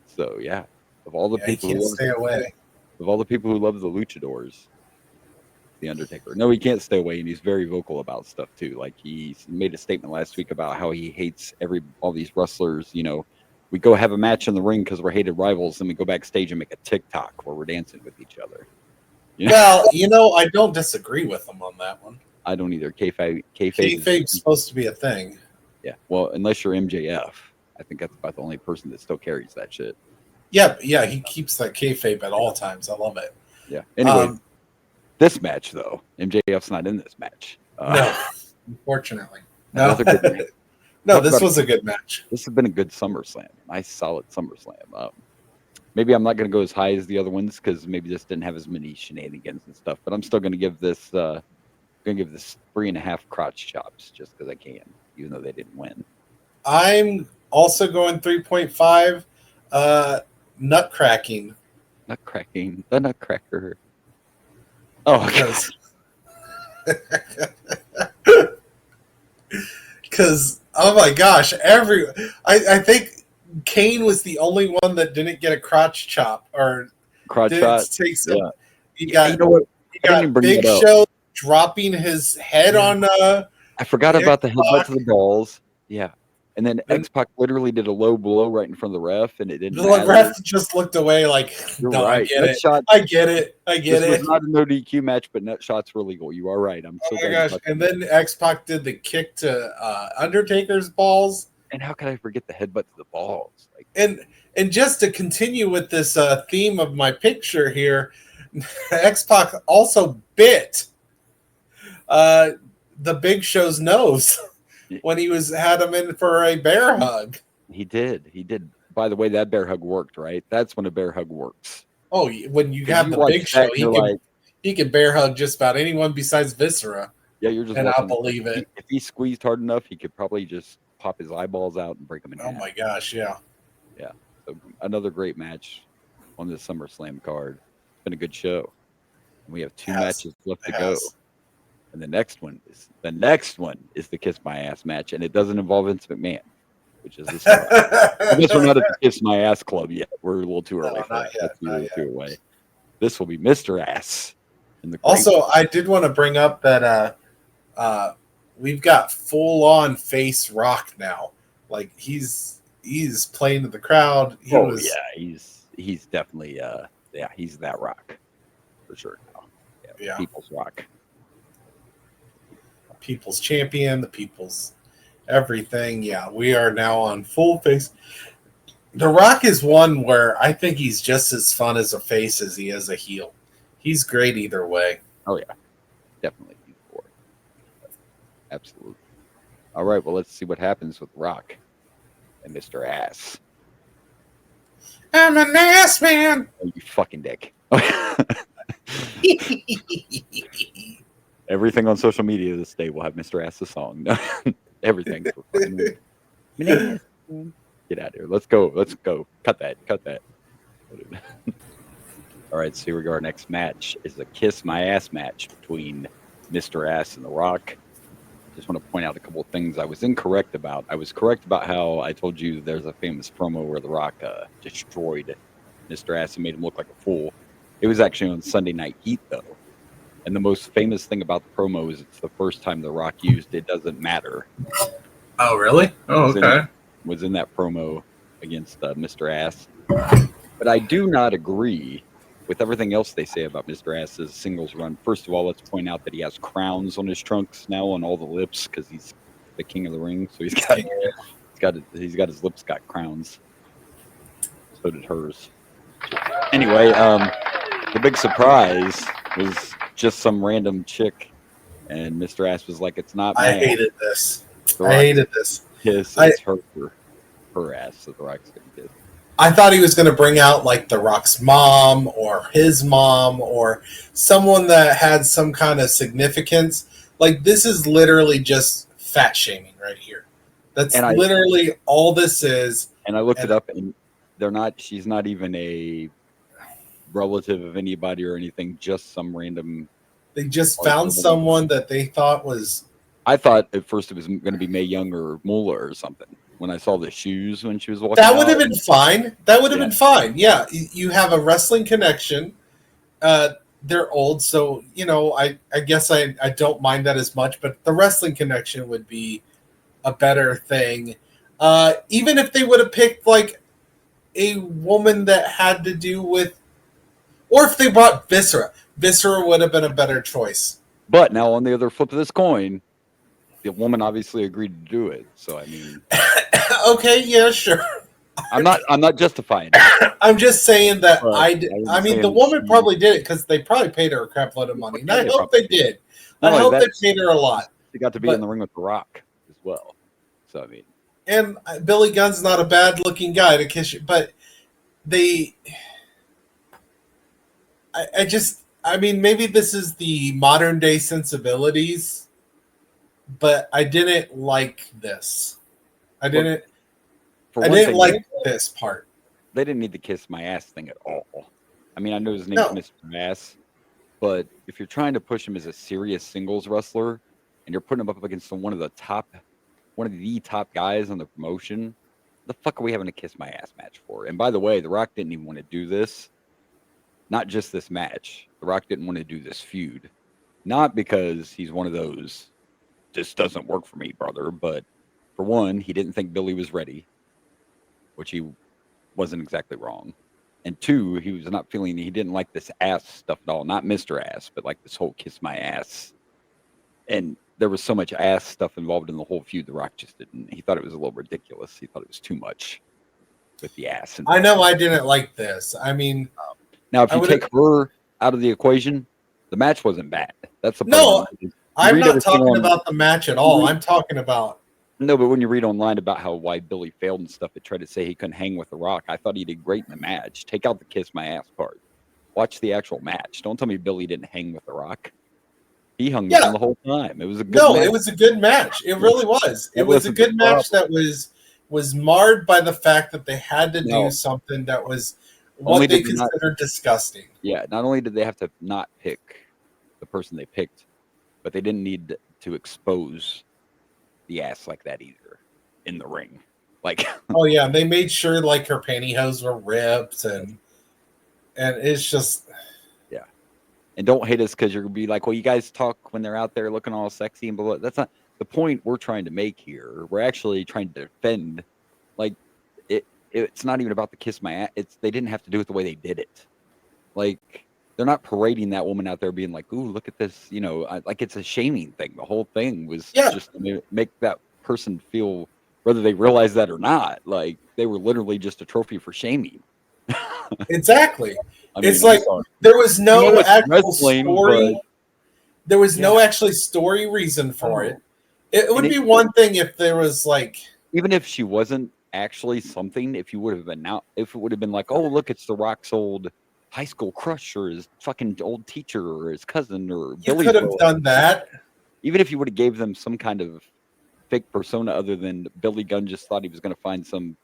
So yeah, of all the people who
stay away.
Of all the people who love the luchadors, the Undertaker. No, he can't stay away, and he's very vocal about stuff too. Like he made a statement last week about how he hates all these wrestlers. We go have a match in the ring because we're hated rivals, then we go backstage and make a TikTok where we're dancing with each other.
Well, I don't disagree with him on that one.
I don't either.
Kayfabe's supposed to be a thing.
Yeah, well, unless you're MJF. I think that's about the only person that still carries that shit.
Yeah, he keeps that kayfabe at all times. I love it.
Yeah. Anyway, this match though, MJF's not in this match.
No, unfortunately. No. No, this was a good match.
This has been a good SummerSlam. Nice, solid SummerSlam. Maybe I'm not going to go as high as the other ones because maybe this didn't have as many shenanigans and stuff. But I'm still going to give this 3.5 crotch chops just because I can, even though they didn't win.
I'm also going 3.5. Nutcracking.
Nutcracking. The Nutcracker. Oh,
because oh my gosh, I think Kane was the only one that didn't get a crotch chop or
crotch shot.
Take some,
yeah.
He got Big Show dropping his head on.
I forgot about the headbutt to the balls. Yeah. And then X-Pac literally did a low blow right in front of the ref, and it didn't matter.
The ref just looked away like, no, right. I get it. This
was not a no DQ match, but nut shots were legal. You are right. I'm so glad.
Gosh. And then X-Pac did the kick to Undertaker's balls.
And how could I forget the headbutt to the balls?
And just to continue with this theme of my picture here, X-Pac also bit the Big Show's nose. when he had him in for a bear hug.
He did. He did. By the way, that bear hug worked, right? That's when a bear hug works.
Oh, when you
'Cause
have
you
the
watch
Big
that
Show,
and
he can bear hug just about anyone besides Viscera,
yeah, you're just
and I'll
watching.
believe it.
If he squeezed hard enough, he could probably just pop his eyeballs out and break them in
Oh
half.
my gosh, yeah.
Yeah. So another great match on the SummerSlam card. It's been a good show. And we have two matches left to go. And the next one is the Kiss My Ass match, and it doesn't involve Vince McMahon, which is a surprise. I guess we're not at the Kiss My Ass club yet. We're a little too early for that. That's a little too away. This will be Mr. Ass.
Also, I did want to bring up that we've got full on face Rock now. Like he's playing to the crowd.
He's definitely he's that Rock for sure now. Yeah. People's Rock.
People's champion, the people's everything. Yeah, we are now on full face. The Rock is one where I think he's just as fun as a face as he is a heel. He's great either way.
Oh yeah, definitely. Absolutely. All right, well, let's see what happens with Rock and Mr. Ass.
I'm an ass man.
Oh, you fucking dick. Everything on social media this day will have Mr. Ass the song. Everything. Get out of here. Let's go. Cut that. All right, so here we go. Our next match is a Kiss My Ass match between Mr. Ass and The Rock. Just want to point out a couple of things I was incorrect about. I was correct about how I told you there's a famous promo where The Rock destroyed Mr. Ass and made him look like a fool. It was actually on Sunday Night Heat, though. And the most famous thing about the promo is it's the first time The Rock used "It Doesn't Matter."
Oh, really? Oh, okay.
Was in that promo against Mr. Ass. But I do not agree with everything else they say about Mr. Ass's singles run. First of all, let's point out that he has crowns on his trunks now on all the lips because he's the king of the ring. So he's got his lips got crowns. So did hers. Anyway, the big surprise was just some random chick, and Mr. Ass was like, "It's not."
I hated this. Kiss
is her ass that The Rock's gonna kiss.
I thought he was going to bring out like The Rock's mom or his mom or someone that had some kind of significance. Like this is literally just fat shaming right here. That's literally all this is.
And I looked it up, and she's not even a relative of anybody or anything. Just some random.
They just found someone that they thought was.
I thought at first it was going to be Mae Young or Moolah or something. When I saw the shoes when she was walking,
that would have been fine. Been fine. Yeah, you have a wrestling connection. They're old, so I guess I don't mind that as much. But the wrestling connection would be a better thing. Even if they would have picked like a woman that had to do with, or if they brought Viscera would have been a better choice.
But now on the other flip of this coin, the woman obviously agreed to do it. So I mean,
okay, yeah, sure.
I'm not justifying it.
I'm just saying that I mean, the woman probably did it because they probably paid her a crap load of money, and I hope they did. I hope they paid her a lot.
She got to be in the ring with The Rock as well. So I mean,
and Billy Gunn's not a bad-looking guy to kiss you, but I mean, maybe this is the modern day sensibilities, but I didn't like this. I didn't like this part.
They didn't need the Kiss My Ass thing at all. I mean, I know his name's Mr. Ass, but if you're trying to push him as a serious singles wrestler and you're putting him up against one of the top guys on the promotion, the fuck are we having a Kiss My Ass match for? And by the way, The Rock didn't even want to do this. Not just this match. The Rock didn't want to do this feud. Not because he's one of those, this doesn't work for me, brother. But for one, he didn't think Billy was ready, which he wasn't exactly wrong. And two, he didn't like this ass stuff at all. Not Mr. Ass, but like this whole Kiss My Ass. And there was so much ass stuff involved in the whole feud, The Rock just didn't. He thought it was a little ridiculous. He thought it was too much with the ass.
I know I didn't like this. I mean...
Now, if you take her out of the equation, the match wasn't bad. That's the
I'm not talking about the match at all. I'm talking about
No, but when you read online about why Billy failed and stuff, it tried to say he couldn't hang with The Rock. I thought he did great in the match. Take out the kiss my ass part. Watch the actual match. Don't tell me Billy didn't hang with The Rock. He hung with him
Yeah,
the whole time. It was a good
no,
match.
it was a good match. It really was. It
That
was a
wasn't the
good match
problem.
that was marred by the fact that they had to do
No,
something that was
only
what they
did they not.
considered disgusting.
Yeah, not only did they have to not pick the person they picked, but they didn't need to expose the ass like that either in the ring. Like,
Oh yeah, they made sure like her pantyhose were ripped and it's just
yeah. And don't hate us because you're gonna be like, well, you guys talk when they're out there looking all sexy and blah, blah. That's not the point we're trying to make here. We're actually trying to defend. Like, it's not even about the kiss my ass. It's they didn't have to do it the way they did it. Like, they're not parading that woman out there being like, ooh, look at this. Like it's a shaming thing. The whole thing was
yeah,
just to make that person feel, whether they realize that or not, like they were literally just a trophy for shaming.
exactly.
I mean,
It's
I'm
like
sorry.
there was no
It's
actual
wrestling,
story.
but
There was
yeah,
no actually story reason for it.
no.
It
And
would be one thing if there was like,
even if she wasn't actually something, if you would have been out, if it would have been like, oh, look, it's The Rock's old high school crush or his fucking old teacher or his cousin or
you
Billy's
could have
little,
done that.
even if you would have gave them some kind of fake persona other than Billy Gunn just thought he was going to find some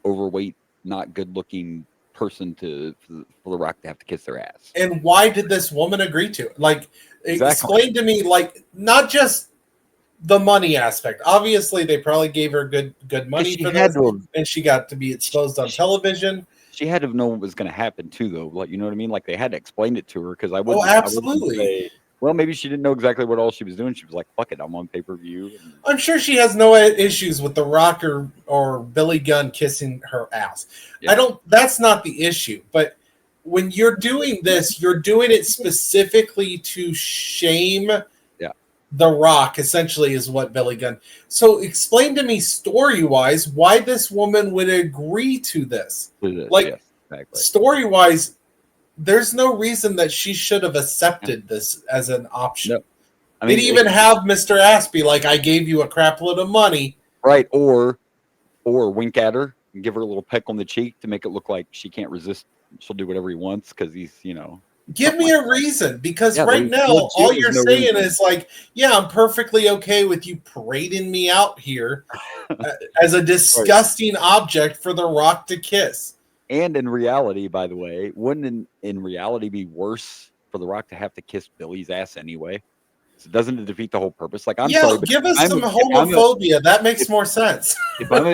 overweight, not good looking person for The Rock to have to kiss their ass.
And why did this woman agree to it? Like,
Exactly.
explain to me, like, not just the money aspect. Obviously, they probably gave her good money
She
for
had
this,
to have,
and she got to be exposed on television.
she had to have known what was going to happen too, though. Like, you know what I mean? Like they had to explain it to her because
Oh,
I wouldn't
absolutely.
say, well, maybe she didn't know exactly what all she was doing. She was like, fuck it, I'm on pay per view.
I'm sure she has no issues with The Rock or Billy Gunn kissing her ass.
Yeah.
That's not the issue. But when you're doing this, you're doing it specifically to shame
Yeah.
The Rock, essentially, is what Billy Gunn. So explain to me story wise why this woman would agree to this. Like,
yes, exactly.
story wise, there's no reason that she should have accepted this as an option.
No. I
They'd
mean,
even have Mr. Ass be like, I gave you a crap load of money.
right, or wink at her and give her a little peck on the cheek to make it look like she can't resist. She'll do whatever he wants because he's,
Give me a reason, because right now, all you're
no
saying
reason.
is like, yeah, I'm perfectly okay with you parading me out here as a disgusting object for The Rock to kiss.
And in reality, by the way, wouldn't in reality be worse for The Rock to have to kiss Billy's ass anyway? So doesn't it defeat the whole purpose? Like, I'm sorry, but
Give us some
if
homophobia. That makes more sense.
if I'm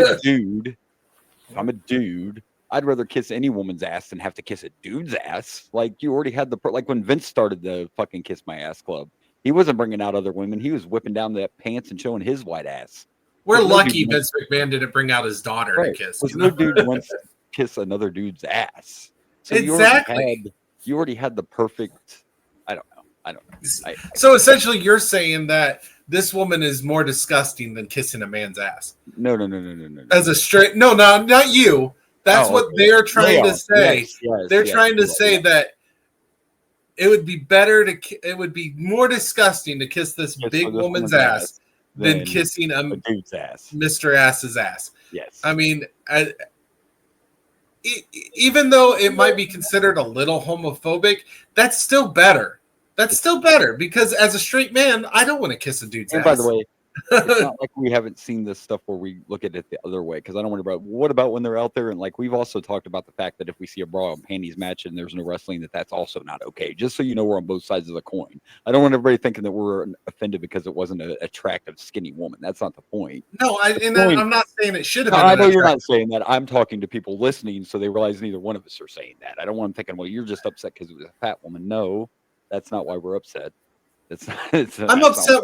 a dude, I'd rather kiss any woman's ass than have to kiss a dude's ass. Like, you already had like when Vince started the fucking Kiss My Ass Club, he wasn't bringing out other women. He was whipping down the pants and showing his white ass.
We're lucky Vince McMahon didn't bring out his daughter to kiss.
No dude wants to kiss another dude's ass. So
exactly.
You already had the perfect. I don't know.
So essentially, you're saying that this woman is more disgusting than kissing a man's ass.
No.
As a straight, no, not you. That's what they're trying to say. They're trying to say that it would be it would be more disgusting to kiss this big woman's ass than kissing a
dude's ass,
Mr. Ass's ass.
Yes.
I mean, even though it might be considered a little homophobic, that's still better. That's still better because as a straight man, I don't want to kiss a dude's ass.
By the way, it's not like we haven't seen this stuff where we look at it the other way because I don't want to. What about when they're out there and like we've also talked about the fact that if we see a bra and panties match and there's no wrestling, that's also not okay. Just so you know, we're on both sides of the coin. I don't want everybody thinking that we're offended because it wasn't an attractive, skinny woman. That's not the point.
No, I'm not saying it should have been.
I know you're not saying that. I'm talking to people listening, so they realize neither one of us are saying that. I don't want them thinking, well, you're just upset because it was a fat woman. No, that's not why we're upset.
I'm upset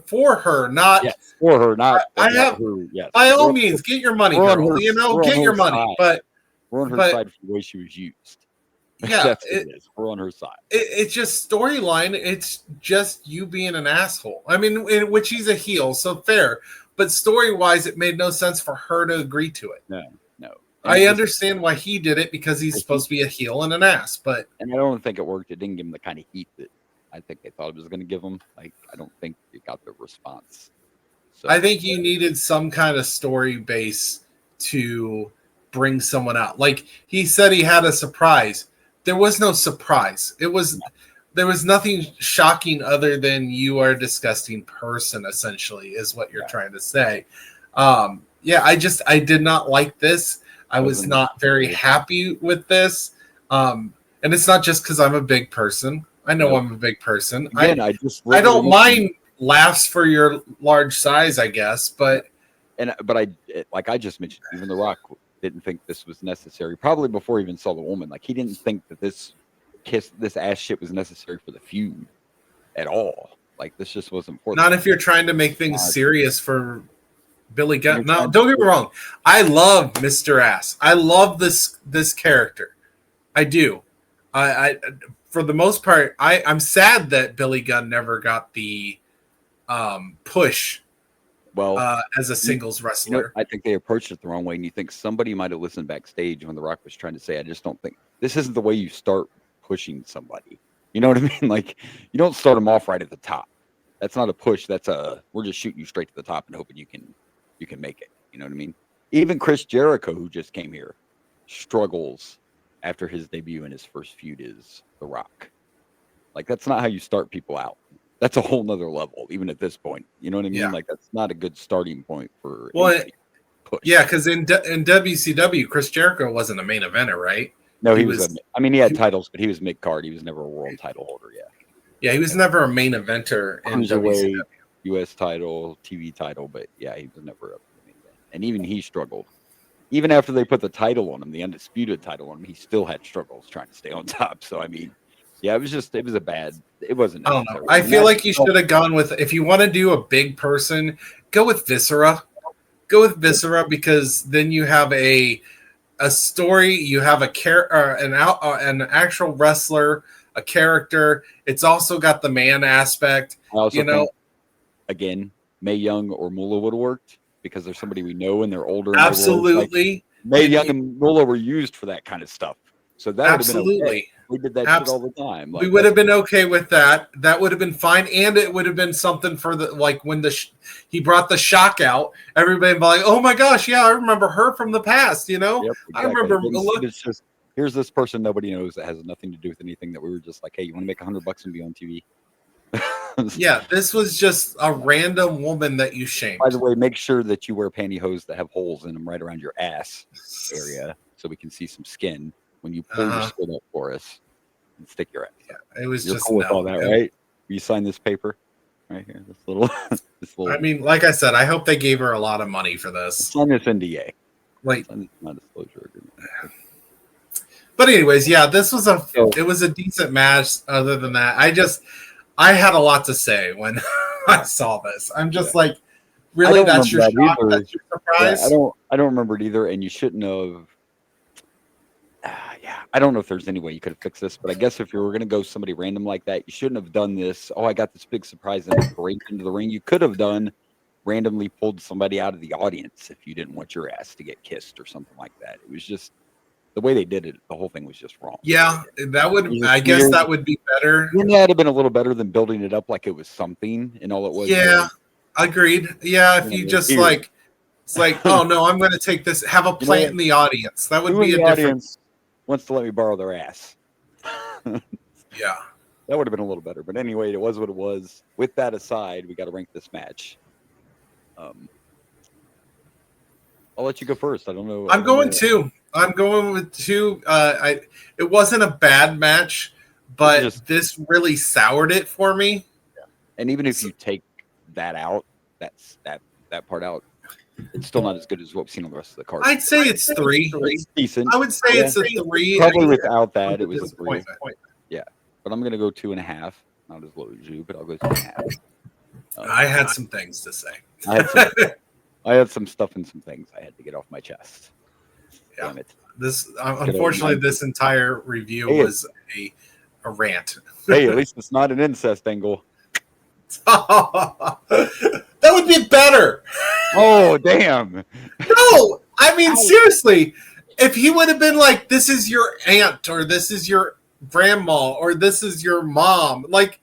for her, not
for her. Not
I have. Yes, by all means, get your money, girl. Get your money, but
we're on her side for the way she was used.
Yeah,
that's what it is. We're on her side.
It's just storyline. It's just you being an asshole. I mean, in which he's a heel, so fair. But story-wise, it made no sense for her to agree to it.
No.
I understand why he did it because he's supposed to be a heel and an ass, and
I don't think it worked. It didn't give him the kind of heat that I think they thought it was going to give him. Like, I don't think it got the response. So
I think you needed some kind of story base to bring someone out. Like he said, he had a surprise. There was no surprise. There was nothing shocking other than you are a disgusting person. Essentially, is what you're trying to say. I did not like this. I was not very happy with this. And it's not just because I'm a big person. I know I'm a big person.
Again,
I don't mind laughs for your large size, I guess, but
I just mentioned, even The Rock didn't think this was necessary. Probably before he even saw the woman, like he didn't think that this ass shit was necessary for the feud at all. Like this just wasn't for.
Not if you're trying to make things serious for Billy Gunn. No, don't get me wrong. I love Mr. Ass. I love this character. I do. I for the most part, I'm sad that Billy Gunn never got the push.
Well,
as a singles wrestler,
I think they approached it the wrong way, and you think somebody might have listened backstage when The Rock was trying to say, "I just don't think this isn't the way you start pushing somebody." You know what I mean? Like you don't start them off right at the top. That's not a push. That's we're just shooting you straight to the top and hoping you can make it. You know what I mean? Even Chris Jericho, who just came here, struggles after his debut in his first feud is The Rock. Like that's not how you start people out. That's a whole nother level, even at this point. You know what I mean? Yeah. Like that's not a good starting point for
push. Yeah, because in WCW, Chris Jericho wasn't a main eventer, right?
No, he was. He had titles, but he was mid card. He was never a world title holder. Yeah.
Yeah, he was never a main eventer in WCW.
U.S. title, TV title, but yeah, he was never a main event. And even he struggled. Even after they put the title on him, the undisputed title on him, he still had struggles trying to stay on top. So I mean. Yeah, it wasn't.
I don't know. I feel like you should have gone with, if you want to do a big person, go with Viscera. Go with Viscera because then you have a story, you have an actual wrestler, a character. It's also got the man aspect.
I also think, again, Mae Young or Moolah would have worked because they're somebody we know and they're older. And
absolutely.
Mae Young and Moolah were used for that kind of stuff. So that
absolutely.
Would have been okay. We did that shit all the time.
Like, we would have been okay with that. That would have been fine, and it would have been something for the when he brought the shock out. Everybody would be like, "Oh my gosh, yeah, I remember her from the past." You know,
yep, exactly. I remember. It's just here's this person nobody knows that has nothing to do with anything. That we were just like, "Hey, you want to make $100 and be on TV?"
Yeah, this was just a random woman that you shamed.
By the way, make sure that you wear pantyhose that have holes in them right around your ass area, so we can see some skin. When you pull your skin up for us and stick your ass.
Yeah, it was
You're
just
cool with all that, right? You sign this paper right here. This little.
I mean, like I said, I hope they gave her a lot of money for this.
Sign this NDA.
Like
non-disclosure agreement.
But anyways, yeah, this was it was a decent match. Other than that, I had a lot to say when I saw this. I'm just like, really, that's your shock, that's your surprise.
Yeah, I don't remember it either, and you shouldn't have. I don't know if there's any way you could have fixed this, but I guess if you were going to go somebody random like that, you shouldn't have done this. Oh, I got this big surprise and break into the ring. You could have randomly pulled somebody out of the audience if you didn't want your ass to get kissed or something like that. It was just the way they did it. The whole thing was just wrong.
Yeah, that would. I guess weird. That would be better.
Wouldn't that have been a little better than building it up like it was something and all it was?
Yeah, agreed. Yeah, if you just like, it's like, oh no, I'm going to take this. Have a plant in the audience. That would be a difference.
Wants to let me borrow their ass.
Yeah.
That would have been a little better. But anyway, it was what it was. With that aside, we got to rank this match. I'll let you go first. I don't know.
I'm going with 2. It wasn't a bad match, but this really soured it for me.
Yeah. And even if you take that out, that part out, it's still not as good as what we've seen on the rest of the card.
I'd say it's 3.
It's decent.
I would say it's a 3.
Probably without that, it was a 3. Yeah, but I'm going to go 2.5. Not as low as you, but I'll go 2.5.
I had some things to say.
I had some stuff and some things I had to get off my chest.
Yeah. Damn it. This unfortunately, this entire review was a rant.
Hey, at least it's not an incest angle.
That would be better.
Oh, damn.
No, I mean, seriously, if he would have been like, this is your aunt, or this is your grandma, or this is your mom, like,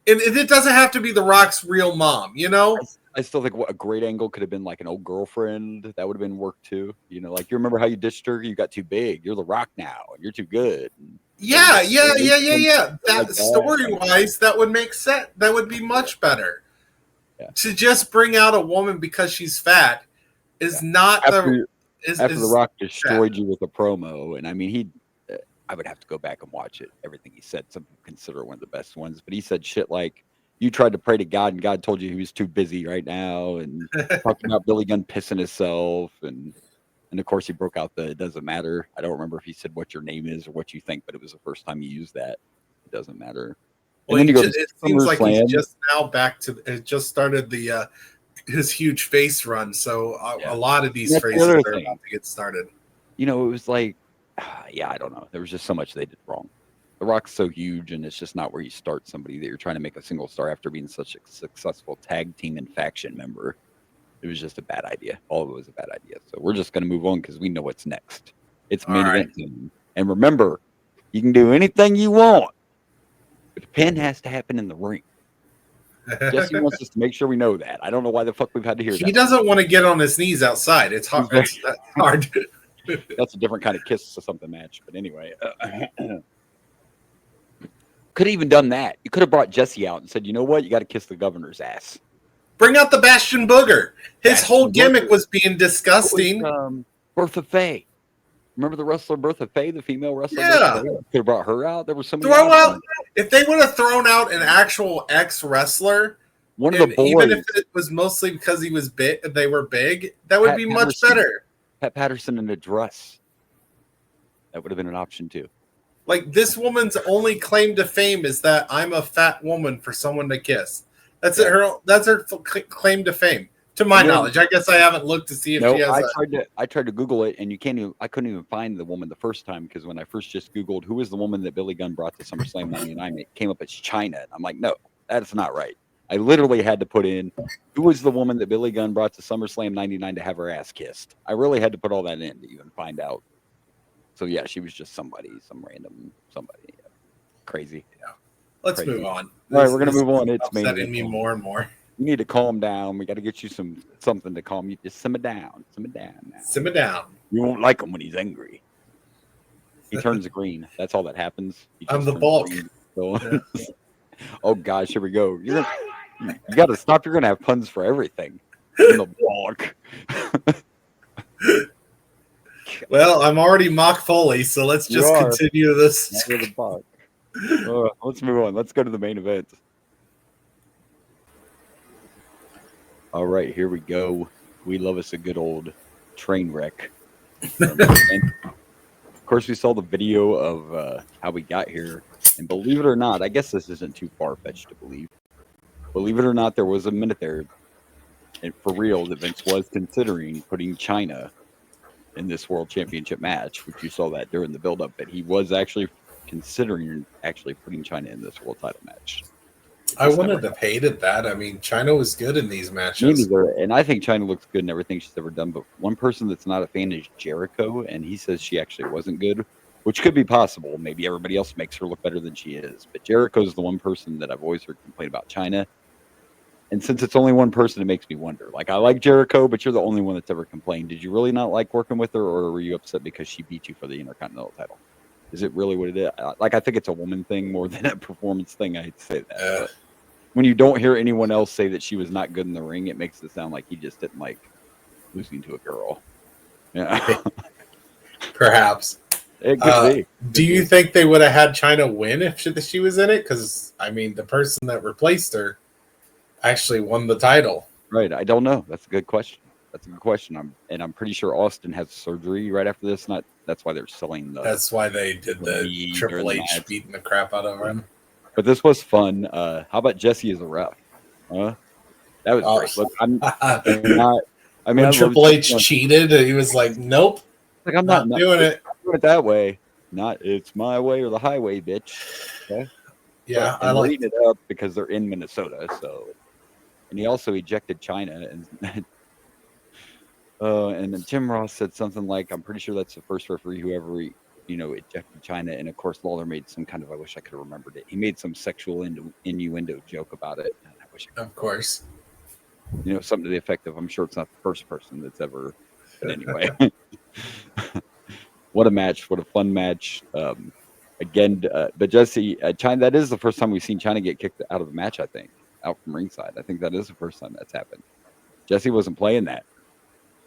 it doesn't have to be The Rock's real mom, you know?
I still think what a great angle could have been like an old girlfriend. That would have been work too. You know, like you remember how you ditched her? You got too big. You're the Rock now, and you're too good. And
Yeah,
like
That
that.
story wise, that would make sense. That would be much better.
Yeah.
To just bring out a woman because she's fat is not
After the
is
Rock destroyed you with a promo, and I mean I would have to go back and watch it. Everything he said, some people consider it one of the best ones, but he said shit like, "You tried to pray to God, and God told you he was too busy right now," and talking about Billy Gunn pissing himself, and of course he broke out the "it doesn't matter." I don't remember if he said what your name is or what you think, but it was the first time he used that. It doesn't matter.
Well,
And then you go to
it seems like he's
SummerSlam.
just now back to. It just started the his huge face run, so a lot of these phrases are about to get started.
You know, it was like, yeah, I don't know. There was just so much they did wrong. The Rock's so huge, and it's just not where you start somebody that you're trying to make a single star after being such a successful tag team and faction member. It was just a bad idea. All of it was a bad idea. So we're just going to move on because we know what's next. It's main event team. And remember, you can do anything you want, but the pin has to happen in the ring. Jesse wants us to make sure we know that. I don't know why the fuck we've had to hear that.
He doesn't want to get on his knees outside. It's hard. It's hard.
That's a different kind of kiss or something match. But anyway, could have even done that. You could have brought Jesse out and said, you know what? You got to kiss the governor's ass.
Bring out the Bastion Booger. His whole gimmick was being disgusting.
Bertha Faye. Remember the wrestler Bertha Faye, the female wrestler?
Yeah.
Could have brought her out. There was so many.
If they would have thrown out an actual ex-wrestler,
one of the boys,
even if it was mostly because he was big, they were big, that would be much better.
Pat Patterson in a dress. That would have been an option too.
Like, this woman's only claim to fame is that I'm a fat woman for someone to kiss. That's her claim to fame. To my knowledge, I guess I haven't looked to see if she has.
I tried to Google it, and I couldn't even find the woman the first time because when I first just Googled who was the woman that Billy Gunn brought to SummerSlam '99, it came up as China, and I'm like, no, that's not right. I literally had to put in who was the woman that Billy Gunn brought to SummerSlam '99 to have her ass kissed. I really had to put all that in to even find out. So yeah, she was just some random somebody, crazy.
Yeah, let's move on.
All right, we're gonna move on. It's
upsetting me more and more.
You need to calm down. We got to get you something to calm you. Just simmer down. Simmer down now.
Simmer down.
You won't like him when he's angry. He turns green. That's all that happens.
I'm the bulk.
So, oh gosh, here we go. You got to stop. You're gonna have puns for everything. I'm the bulk.
Well, I'm already Mock Foley, so let's just continue this.
Let's move on. Let's go to the main event. All right, here we go. We love us a good old train wreck. Of course, we saw the video of how we got here. And believe it or not, I guess this isn't too far-fetched to believe. Believe it or not, there was a minute there, and for real, that Vince was considering putting China in this World Championship match, which you saw that during the build-up, but he was actually considering putting China in this world title match.
I wouldn't have hated that. I mean, China was good in these matches.
And I think China looks good in everything she's ever done. But one person that's not a fan is Jericho, and he says she actually wasn't good, which could be possible. Maybe everybody else makes her look better than she is. But Jericho's the one person that I've always heard complain about China. And since it's only one person, it makes me wonder. Like, I like Jericho, but you're the only one that's ever complained. Did you really not like working with her, or were you upset because she beat you for the Intercontinental title? Is it really what it is? Like, I think it's a woman thing more than a performance thing. I hate to say that. When you don't hear anyone else say that she was not good in the ring, it makes it sound like he just didn't like losing to a girl. Yeah.
Perhaps.
It could be.
Do you think they would have had China win if she was in it? Because, I mean, the person that replaced her actually won the title.
Right. I don't know. That's a good question. I'm pretty sure Austin has surgery right after this. That's why they're selling
That's why they did the Triple H beating the crap out of him.
But this was fun. How about Jesse as a ref? That was great. Look, when
Triple H cheated, he was like, "Nope,
like I'm not
doing it.
Do it that way. It's my way or the highway, bitch." Okay.
Yeah,
I like it up because they're in Minnesota. So, and he also ejected China, and and then Tim Ross said something like, "I'm pretty sure that's the first referee who ever." Ejected China, and of course Lawler made some kind of, I wish I could have remembered it. He made some sexual innuendo joke about it. And I wish
of course.
You know, something to the effect of, I'm sure it's not the first person that's ever. But anyway, what a match! What a fun match! Again, but Jesse, China. That is the first time we've seen China get kicked out of the match. I think out from ringside. I think that is the first time that's happened. Jesse wasn't playing that.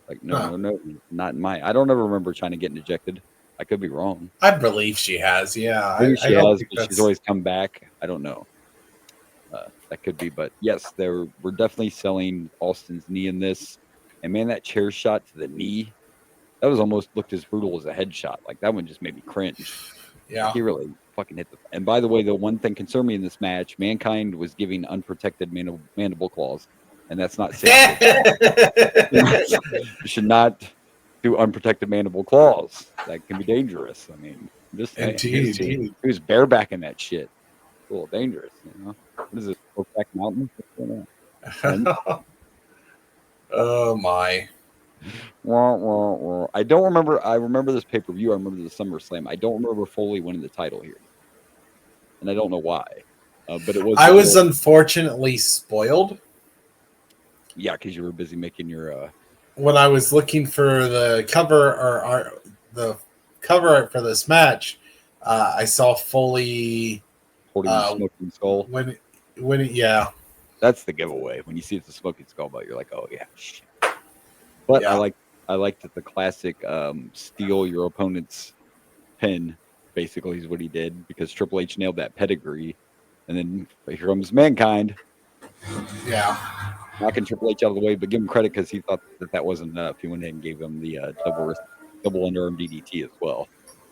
Like, no,
Huh.
no, no, not in my. I don't ever remember China getting ejected. I could be wrong.
I believe she has. Yeah,
Maybe
I
she
don't
has,
think
but she's
that's.
always come back. I don't know. That could be, but yes, we're definitely selling Austin's knee in this. And man, that chair shot to the knee, that was almost looked as brutal as a headshot. Like that one just made me cringe. Like
Yeah.
he really fucking hit the. And by the way, the one thing concerned me in this match, Mankind was giving unprotected mandible claws, and that's not safe. You should not do unprotected mandible claws. That can be dangerous. I mean, I'm just saying.
Indeed.
He was barebacking that shit. A little dangerous, you know. What is this? Brokeback Mountain? What's going on?
Oh my.
Wah, wah, wah. I don't remember. I remember this pay per view. I remember the SummerSlam. I don't remember Foley winning the title here, and I don't know why. But it was
I
the
was
old,
unfortunately spoiled
yeah, because you were busy making your
when I was looking for the cover or the cover art for this match. I saw Foley
holding the
uh,
smoking skull.
yeah,
That's the giveaway. When you see it's a smoking skull, but you're like, oh yeah, shit. But
yeah.
I liked that the classic steal your opponent's pin. Basically, is what he did because Triple H nailed that pedigree, and then here comes Mankind.
Yeah.
Knocking Triple H out of the way, but give him credit because he thought that wasn't enough. He went ahead and gave him the double underarm DDT as well,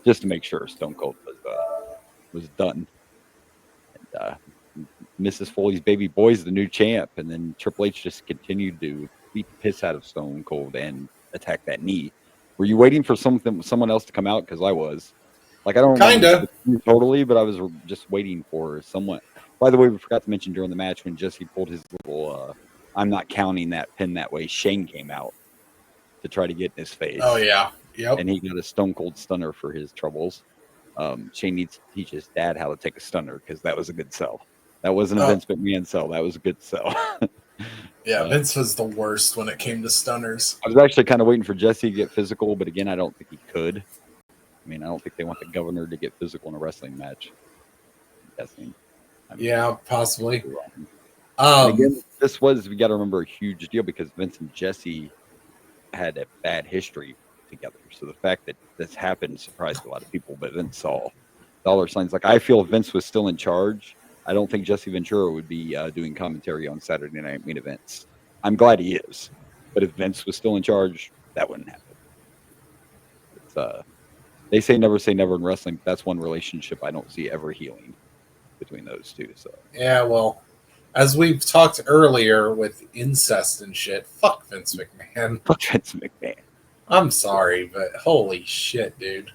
just to make sure Stone Cold was done. And Mrs. Foley's baby boy's the new champ, and then Triple H just continued to beat the piss out of Stone Cold and attack that knee. Were you waiting for someone else to come out? Because I was. Like I don't remember
Kinda.
totally, but I was just waiting for someone. By the way, we forgot to mention during the match when Jesse pulled his little I'm not counting that pin that way. Shane came out to try to get in his
Oh
face,
yeah. Yep.
and he got a Stone Cold Stunner for his troubles. Shane needs to teach his dad how to take a stunner because that was a good sell. That wasn't a
Oh
Vince McMahon sell. That was a good sell.
yeah. Vince was the worst when it came to stunners.
I was actually kind of waiting for Jesse to get physical, but again, I don't think he could. I mean, I don't think they want the governor to get physical in a wrestling match. I'm guessing. I mean,
Yeah, possibly.
and
Um.
again, this was, we got to remember, a huge deal because Vince and Jesse had a bad history together. So the fact that this happened surprised a lot of people, but Vince saw dollar signs. Like, I feel if Vince was still in charge, I don't think Jesse Ventura would be doing commentary on Saturday Night Main Events. I'm glad he is. But if Vince was still in charge, that wouldn't happen. It's, they say never in wrestling. But that's one relationship I don't see ever healing between those two. So
Yeah. Well, as we've talked earlier with incest and shit, fuck Vince McMahon.
fuck Vince McMahon.
I'm sorry, but holy shit, dude.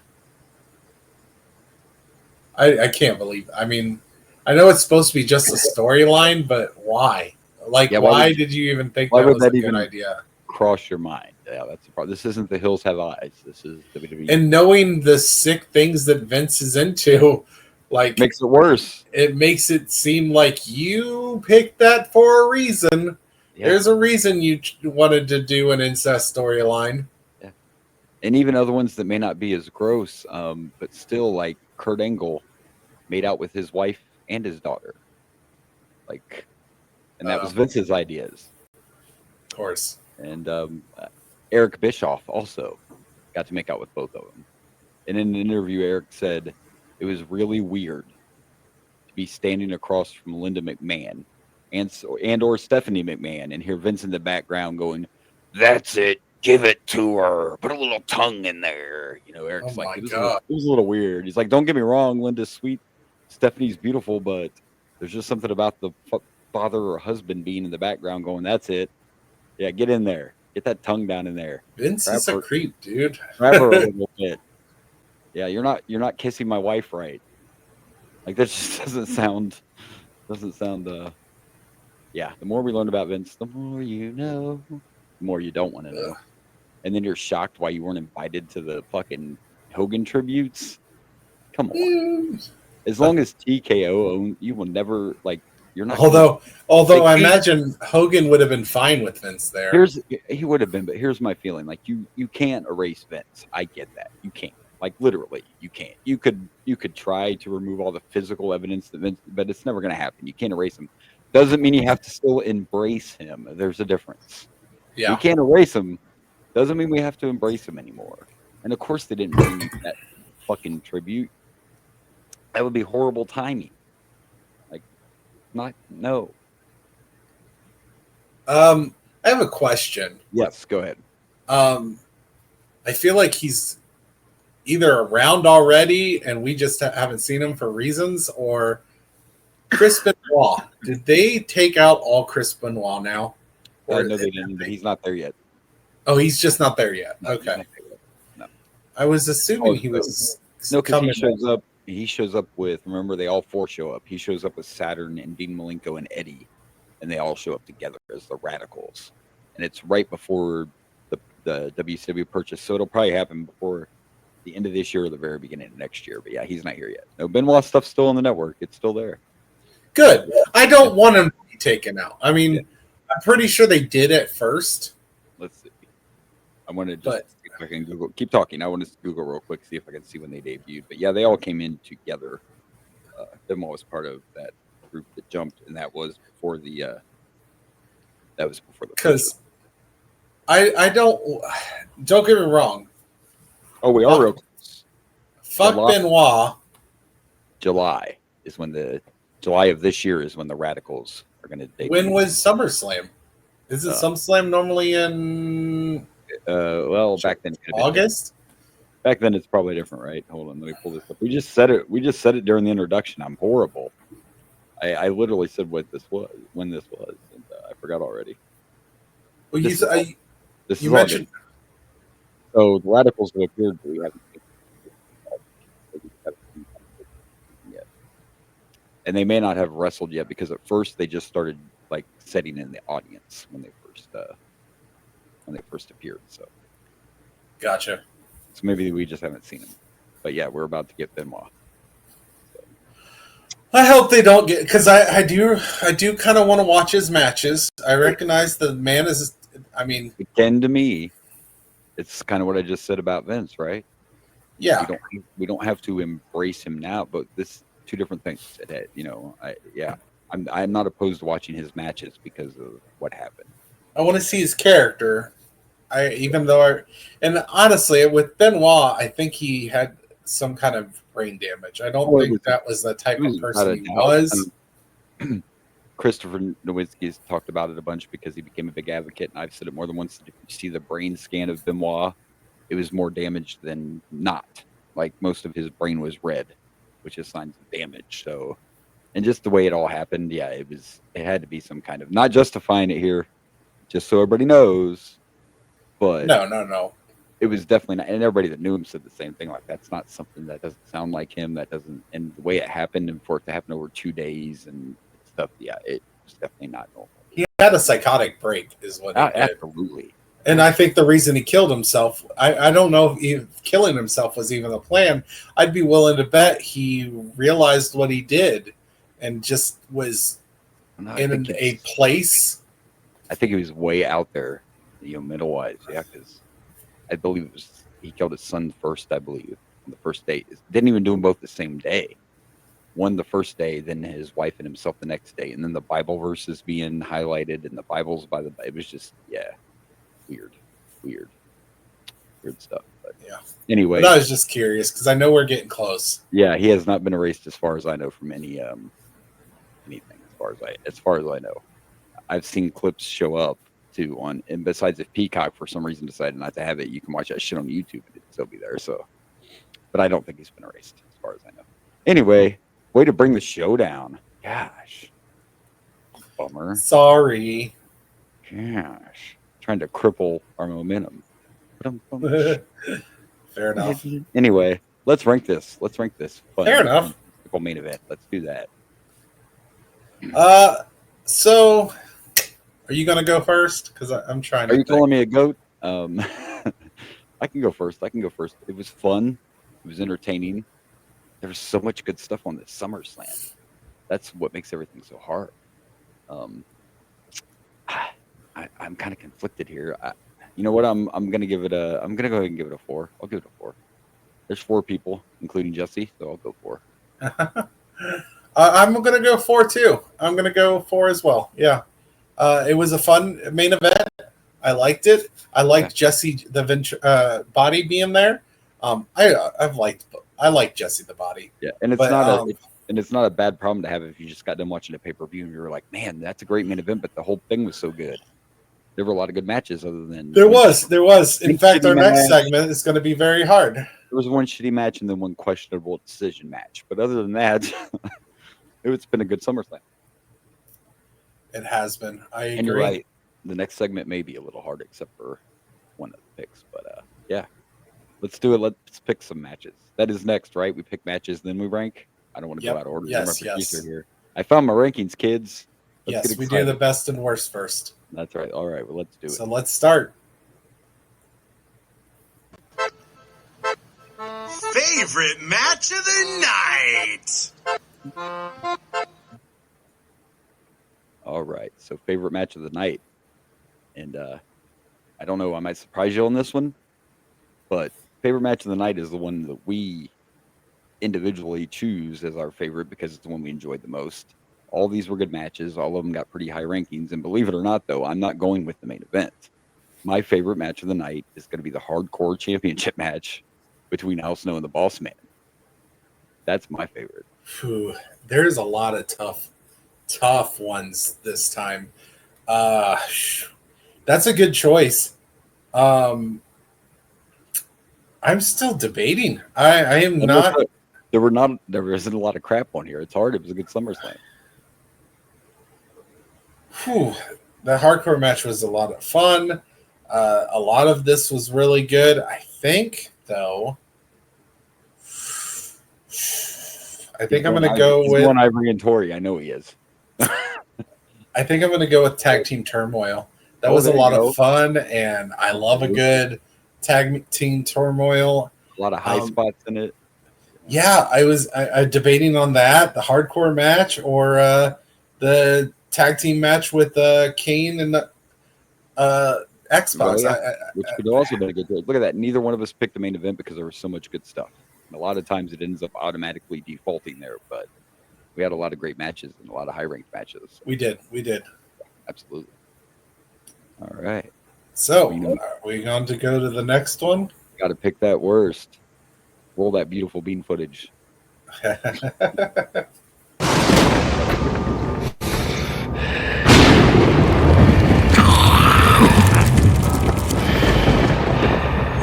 I can't believe. I mean, I know it's supposed to be just a storyline, but why? Like,
Yeah,
why did you even think
why
that
would
was a
that
good
even
idea?
cross your mind? Yeah, that's the part. This isn't The Hills Have Eyes. This is WWE.
And knowing the sick things that Vince is into, like,
Makes it worse.
it makes it seem like you picked that for a reason.
Yeah.
There's a reason you wanted to do an incest storyline.
Yeah. And even other ones that may not be as gross, but still, like Kurt Angle made out with his wife and his daughter. Like, and that was Vince's ideas.
Of course.
And Eric Bischoff also got to make out with both of them. And in an interview, Eric said it was really weird to be standing across from Linda McMahon and or Stephanie McMahon and hear Vince in the background going, "That's it, give it to her, put a little tongue in there." You know, Eric's
Oh
like,
my
it was
God.
a little weird. He's like, don't get me wrong, Linda's sweet, Stephanie's beautiful, but there's just something about the father or husband being in the background going, "That's it, yeah, get in there, get that tongue down in there,
Vince
grab
is a
her,
creep, dude.
grab her a little bit." Yeah, you're not kissing my wife right. Like that just doesn't sound yeah, the more we learn about Vince, the more you know, the more you don't want to know. And then you're shocked why you weren't invited to the fucking Hogan tributes. Come on. As long as TKO own, you will never, like, You're not
Although
they
I
can't.
imagine Hogan would have been fine with Vince there.
He would have been, but here's my feeling: like you can't erase Vince. I get that you can't. Like literally, you can't. You could try to remove all the physical evidence that Vince, but it's never going to happen. You can't erase him. Doesn't mean you have to still embrace him. There's a difference. We
Yeah.
can't erase him. Doesn't mean we have to embrace him anymore. And of course, they didn't bring you that fucking tribute. That would be horrible timing. Like, not no.
I have a question.
Yes, go ahead.
Um, I feel like he's either around already and we just haven't seen him for reasons, or Chris Benoit. Did they take out all Chris Benoit now?
I know they didn't, but he's not there yet.
Oh, he's just not there yet.
No,
Okay.
No.
I was assuming he was.
No, because he shows up. He shows up with. Remember, they all four show up. He shows up with Saturn and Dean Malenko and Eddie, and they all show up together as the Radicals. And it's right before the WCW purchase, so it'll probably happen before the end of this year or the very beginning of next year. But yeah, he's not here yet. No, Benoit stuff's still on the network. It's still there.
Good. I don't want him to be taken out. I mean, I'm pretty sure they did at first.
Let's see. I want to just see if I can Google. Keep talking. I want to Google real quick, see if I can see when they debuted. But yeah, they all came in together. Benoit was part of that group that jumped, and that was before the.
Because I don't get me wrong.
Oh, we are real close.
Fuck Benoit.
July of this year is when the Radicals are going to debut.
When was SummerSlam? Is it SummerSlam normally in?
Back then
August.
Back then it's probably different, right? Hold on, let me pull this up. We just said it during the introduction. I'm horrible. I literally said when this was, and I forgot already.
Well,
you
mentioned.
So the Radicals have appeared, but we haven't seen yet. And they may not have wrestled yet because at first they just started like setting in the audience when they first appeared. So,
Gotcha.
So maybe we just haven't seen them. But yeah, we're about to get Benoit. So.
I hope they don't get, because I do kind of want to watch his matches. I recognize the man is. I mean,
again, to me, it's kind of what I just said about Vince, right?
Yeah,
we don't have to embrace him now, but this two different things. I'm not opposed to watching his matches because of what happened.
I want to see his character. And honestly, with Benoit, I think he had some kind of brain damage. I don't think that was the type of person he was.
Christopher Nowinski has talked about it a bunch because he became a big advocate, and I've said it more than once. If you see the brain scan of Benoit, it was more damaged than not. Like most of his brain was red, which is signs of damage. So, and just the way it all happened, yeah, it had to be some kind of, not justifying it here, just so everybody knows, but
no.
It was definitely not, and everybody that knew him said the same thing. Like, that's not something that doesn't sound like him. That doesn't, and the way it happened, and for it to happen over 2 days and stuff, yeah, it was definitely not normal.
He had a psychotic break, is what he did.
Absolutely.
And I think the reason he killed himself, I don't know if killing himself was even the plan. I'd be willing to bet he realized what he did and just was in a place.
I think he was way out there, mental-wise, yeah, because I believe he killed his son first, I believe, on the first day. Didn't even do them both the same day. One the first day, then his wife and himself the next day, and then the Bible verses being highlighted, and the Bibles it was just, weird stuff. But yeah. Anyway,
but I was just curious because I know we're getting close.
Yeah, he has not been erased as far as I know from anything. As far as I know, I've seen clips show up too and besides if Peacock for some reason decided not to have it, you can watch that shit on YouTube and it'll still be there. So, but I don't think he's been erased as far as I know. Anyway, way to bring the show down. Gosh, bummer.
Sorry.
Gosh, trying to cripple our momentum.
Fair enough.
Anyway, let's rank this.
Fair enough.
Main event. Let's do that.
So are you gonna go first? Because I'm trying.
Are you calling me a goat? I can go first. It was fun. It was entertaining. There was so much good stuff on this SummerSlam. That's what makes everything so hard. Um, I'm kind of conflicted here. You know what? I'm gonna give it a. I'm gonna go ahead and give it a 4. I'll give it a 4. There's 4 people, including Jesse, so I'll go 4.
I'm going to go 4 too. I'm going to go 4 as well. Yeah. It was a fun main event. I liked it. I liked Jesse the body being there. I like Jesse the body.
Yeah, and it's not a bad problem to have if you just got done watching a pay-per-view and you were like, man, that's a great main event, but the whole thing was so good. There were a lot of good matches other than
there was. In fact, our next segment is going to be very hard.
There was one shitty match and then one questionable decision match. But other than that, it's been a good SummerSlam.
It has been. I agree.
And you're right. The next segment may be a little hard except for one of the picks. But yeah, let's do it. Let's pick some matches. That is next, right? We pick matches, then we rank. I don't want to go out of order.
Yes.
Here. I found my rankings, kids.
Yes, we do the best and worst first.
That's right. All right. Well, let's do it.
So let's start.
Favorite match of the night.
All right. So favorite match of the night. And I don't know. I might surprise you on this one. But favorite match of the night is the one that we individually choose as our favorite because it's the one we enjoyed the most. All these were good matches. All of them got pretty high rankings. And believe it or not, though, I'm not going with the main event. My favorite match of the night is going to be the Hardcore Championship match between Al Snow and the Boss Man. That's my favorite.
There's a lot of tough ones this time. That's a good choice. I'm still debating. I am not.
There isn't a lot of crap on here. It's hard. It was a good SummerSlam.
The hardcore match was a lot of fun. A lot of this was really good. I think, though. I'm going to go with
Ivory and Tori. I know he is.
I think I'm going to go with Tag Team Turmoil. That was a lot of fun, and I love a good Tag Team Turmoil.
A lot of high spots in it.
Yeah, I was debating on that, the hardcore match or the tag team match with Kane and the Xbox.
Which could also be a good choice. Look at that. Neither one of us picked the main event because there was so much good stuff. And a lot of times it ends up automatically defaulting there, but we had a lot of great matches and a lot of high-ranked matches.
We did.
Absolutely. All right.
So, are we going to go to the next one?
Got to pick that worst. Roll that beautiful bean footage.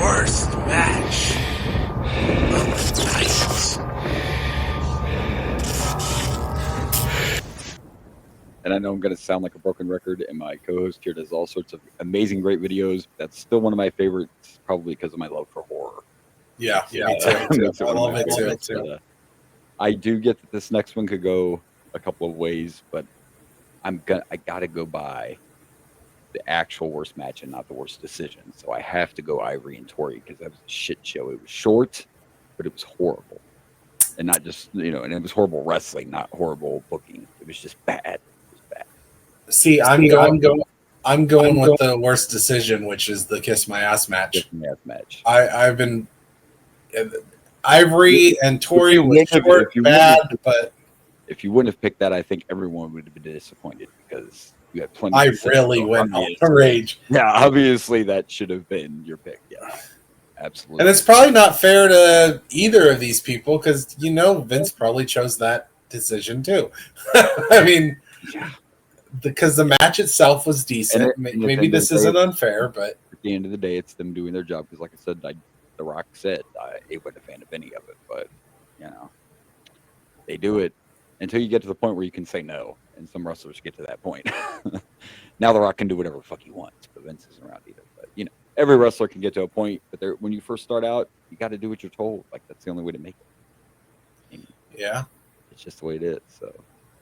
Worst match of the night.
And I know I'm going to sound like a broken record, and my co-host here does all sorts of amazing, great videos. That's still one of my favorites, probably because of my love for horror.
Yeah, me too. I love it too.
But, I do get that this next one could go a couple of ways, but I gotta go by the actual worst match and not the worst decision. So I have to go Ivory and Tori because that was a shit show. It was short, but it was horrible, and not just and it was horrible wrestling, not horrible booking. It was just bad. It was bad.
See, I'm going with the worst decision, which is the Kiss My Ass match.
Kiss My Ass match.
I've been. Ivory and Tori was short, bad, but
if you wouldn't have picked that, I think everyone would have been disappointed because you had plenty.
I really went on a rage.
Yeah, obviously that should have been your pick. Yeah, absolutely.
And it's probably not fair to either of these people because Vince probably chose that decision too. I mean, because the match itself was decent. Maybe this isn't unfair, but
at the end of the day, it's them doing their job. Because, like I said, The Rock said he wasn't a fan of any of it, but they do it until you get to the point where you can say no, and some wrestlers get to that point. Now The Rock can do whatever the fuck he wants, but Vince isn't around either. But every wrestler can get to a point, but when you first start out, you got to do what you're told. Like that's the only way to make it.
Yeah,
it's just the way it is. So,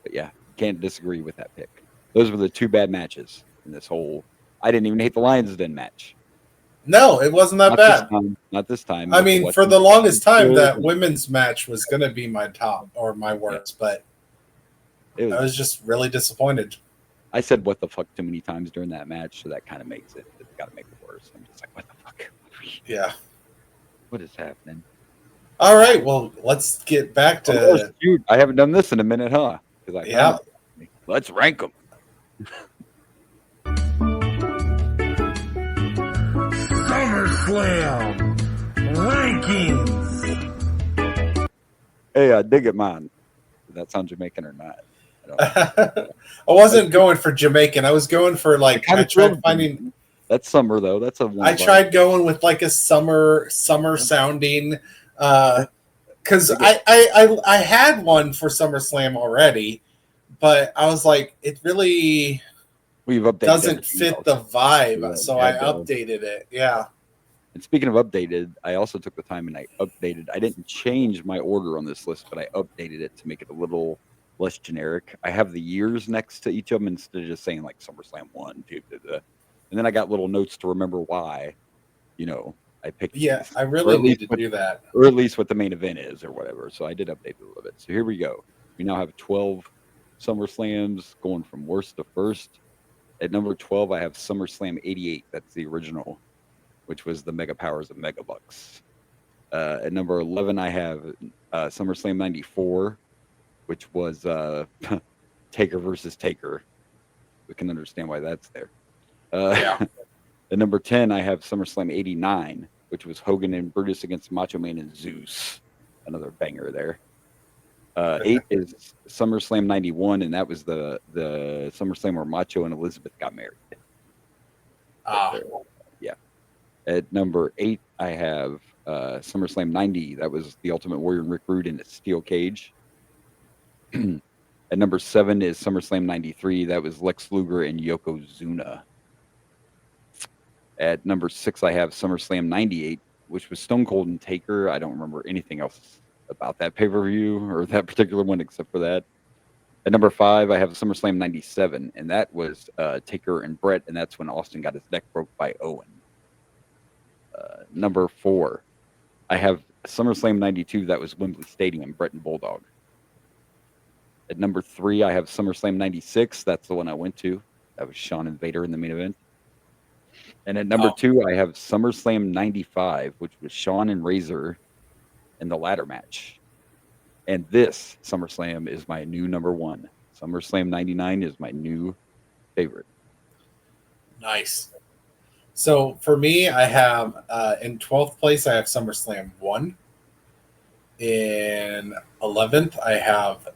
but yeah, can't disagree with that pick. Those were the two bad matches in this whole. I didn't even hate the Lions Den match.
No, it wasn't that bad.
Not this time.
I mean, for the longest time, that women's match was going to be my top or my worst, but I was just really disappointed.
I said what the fuck too many times during that match, so that kind of makes it. It's got to make it worse. I'm just like, what the fuck?
Yeah.
What is happening?
All right. Well, let's get back to.
Shoot, I haven't done this in a minute, huh? Because
Yeah.
Let's rank them.
SummerSlam rankings.
Hey, I dig it, man. Does that sound Jamaican or not?
I wasn't going for Jamaican. I was going for like I tried finding.
That's summer though. That's a one.
I tried going with like a summer sounding. Because I had one for SummerSlam already, but I was like, it really doesn't fit the vibe, so I updated it. Yeah.
And speaking of updated, I also took the time and I updated. I didn't change my order on this list, but I updated it to make it a little less generic. I have the years next to each of them instead of just saying like SummerSlam 1, 2, and then I got little notes to remember why, I picked.
Yeah,
these.
I really need to do that.
Or at least what the main event is or whatever. So I did update it a little bit. So here we go. We now have 12 SummerSlams going from worst to first. At number 12, I have SummerSlam 88. That's the original, which was the Mega Powers of Megabucks. At number 11, I have SummerSlam 94, which was Taker versus Taker. We can understand why that's there.
Yeah.
At number 10, I have SummerSlam 89, which was Hogan and Brutus against Macho Man and Zeus. Another banger there. 8 is SummerSlam 91, and that was the SummerSlam where Macho and Elizabeth got married. Yeah. At number 8, I have SummerSlam 90. That was the Ultimate Warrior and Rick Rude in a steel cage. At number 7 is SummerSlam 93. That was Lex Luger and Yokozuna. At number 6, I have SummerSlam 98, which was Stone Cold and Taker. I don't remember anything else about that pay-per-view or that particular one except for that. At number 5, I have SummerSlam 97, and that was Taker and Brett, and that's when Austin got his neck broke by Owen. Number 4, I have SummerSlam 92. That was Wembley Stadium, Brett and Bulldog. At number 3, I have SummerSlam 96. That's the one I went to. That was Shawn and Vader in the main event. And at number 2, I have SummerSlam 95, which was Shawn and Razor in the ladder match. And this SummerSlam is my new number 1. SummerSlam 99 is my new favorite.
Nice. So for me, I have in 12th place, I have SummerSlam 1. In 11th, I have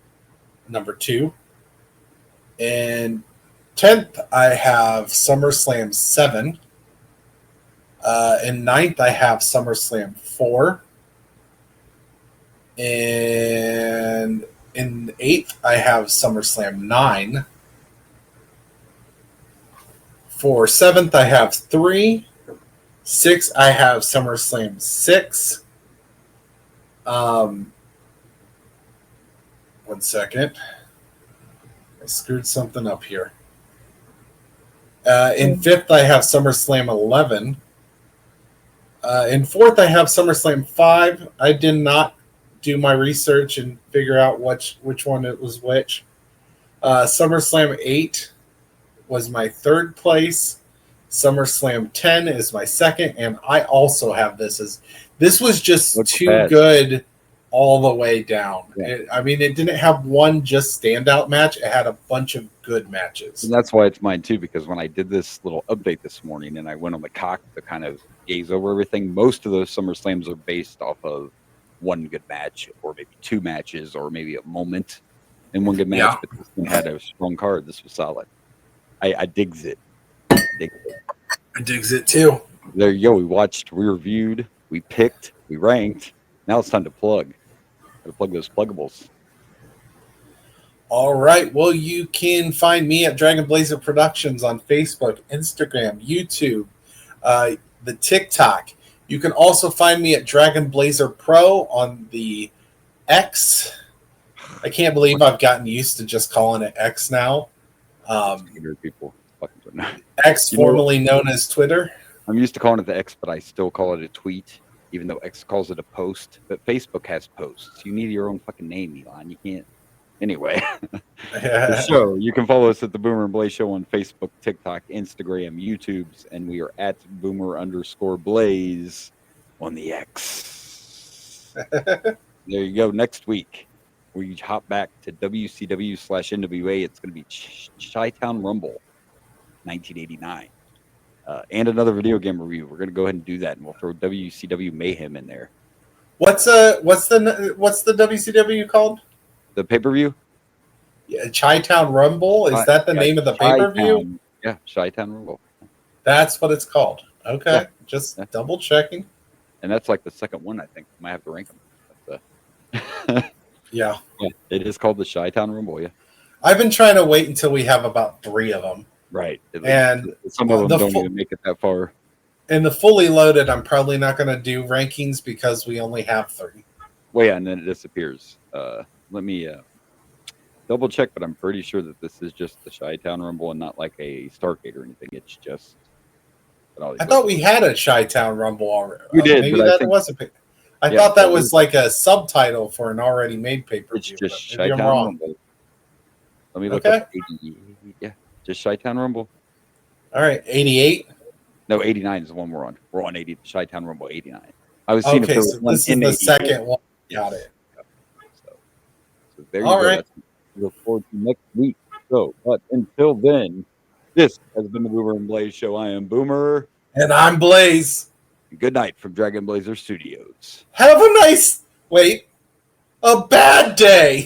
number 2. In 10th, I have SummerSlam 7. In 9th, I have SummerSlam 4. And in 8th, I have SummerSlam 9. For 7th, I have 3. 6th, I have SummerSlam 6. 1 second. I screwed something up here. In 5th, I have SummerSlam 11. In 4th, I have SummerSlam 5. I did not do my research and figure out which one it was which. SummerSlam 8 was my 3rd place. SummerSlam 10 is my 2nd, and I also have this was just too good all the way down. Yeah. It didn't have one just standout match. It had a bunch of good matches.
And that's why it's mine too, because when I did this little update this morning and I went on the cock to kind of gaze over everything, most of those SummerSlams are based off of one good match or maybe 2 matches or maybe a moment in one good match. Yeah. But this one had a strong card. This was solid. I digs it.
I digs it too.
There you go. We watched, we reviewed, we picked, we ranked. Now it's time to plug. Gotta plug those pluggables.
All right. Well, you can find me at Dragon Blazer Productions on Facebook, Instagram, YouTube, the TikTok. You can also find me at Dragon Blazer Pro on the X. I can't believe I've gotten used to just calling it X now.
People.
X, formerly known as Twitter.
I'm used to calling it the X, but I still call it a tweet, even though X calls it a post. But Facebook has posts. You need your own fucking name, Elon. You can't Anyway, the show. You can follow us at the Boomer and Blaze Show on Facebook, TikTok, Instagram, YouTube's, and we are at Boomer_Blaze on the X. There you go. Next week, we hop back to WCW/NWA. It's going to be Chi-Town Rumble, 1989, and another video game review. We're going to go ahead and do that, and we'll throw WCW Mayhem in there.
What's the WCW called?
The pay-per-view?
Yeah, Chi-Town Rumble? Is that the name of the pay-per-view?
Yeah, Chi-Town Rumble.
That's what it's called. Okay, just double checking.
And that's like the second one, I think. Might have to rank them.
Yeah,
it is called the Chi-Town Rumble. Yeah,
I've been trying to wait until we have about 3 of them.
Right,
and
some of them don't even make it that far.
In the fully loaded, I'm probably not going to do rankings because we only have 3.
Well, yeah, and then it disappears. Let me double check, but I'm pretty sure that this is just the Chi-Town Rumble and not like a Starrcade or anything. It's just.
I thought we had a Chi-Town Rumble already.
We did.
Maybe that wasn't. I thought that was like a subtitle for an already made pay-per-view.
It's just Chi-Town Rumble. Let me look up 80. Yeah, just Chi-Town Rumble.
All right, 88.
No, 89 is the one we're on. We're on 80. Chi-Town Rumble 89. I was seeing if there was
so
one
this
in
is the second one. Got it.
So there you
All
go.
right.
We look forward to next week. So, but until then, this has been the Boomer and Blaze Show. I am Boomer.
And I'm Blaze.
Good night from Dragon Blazer Studios.
Have a bad day.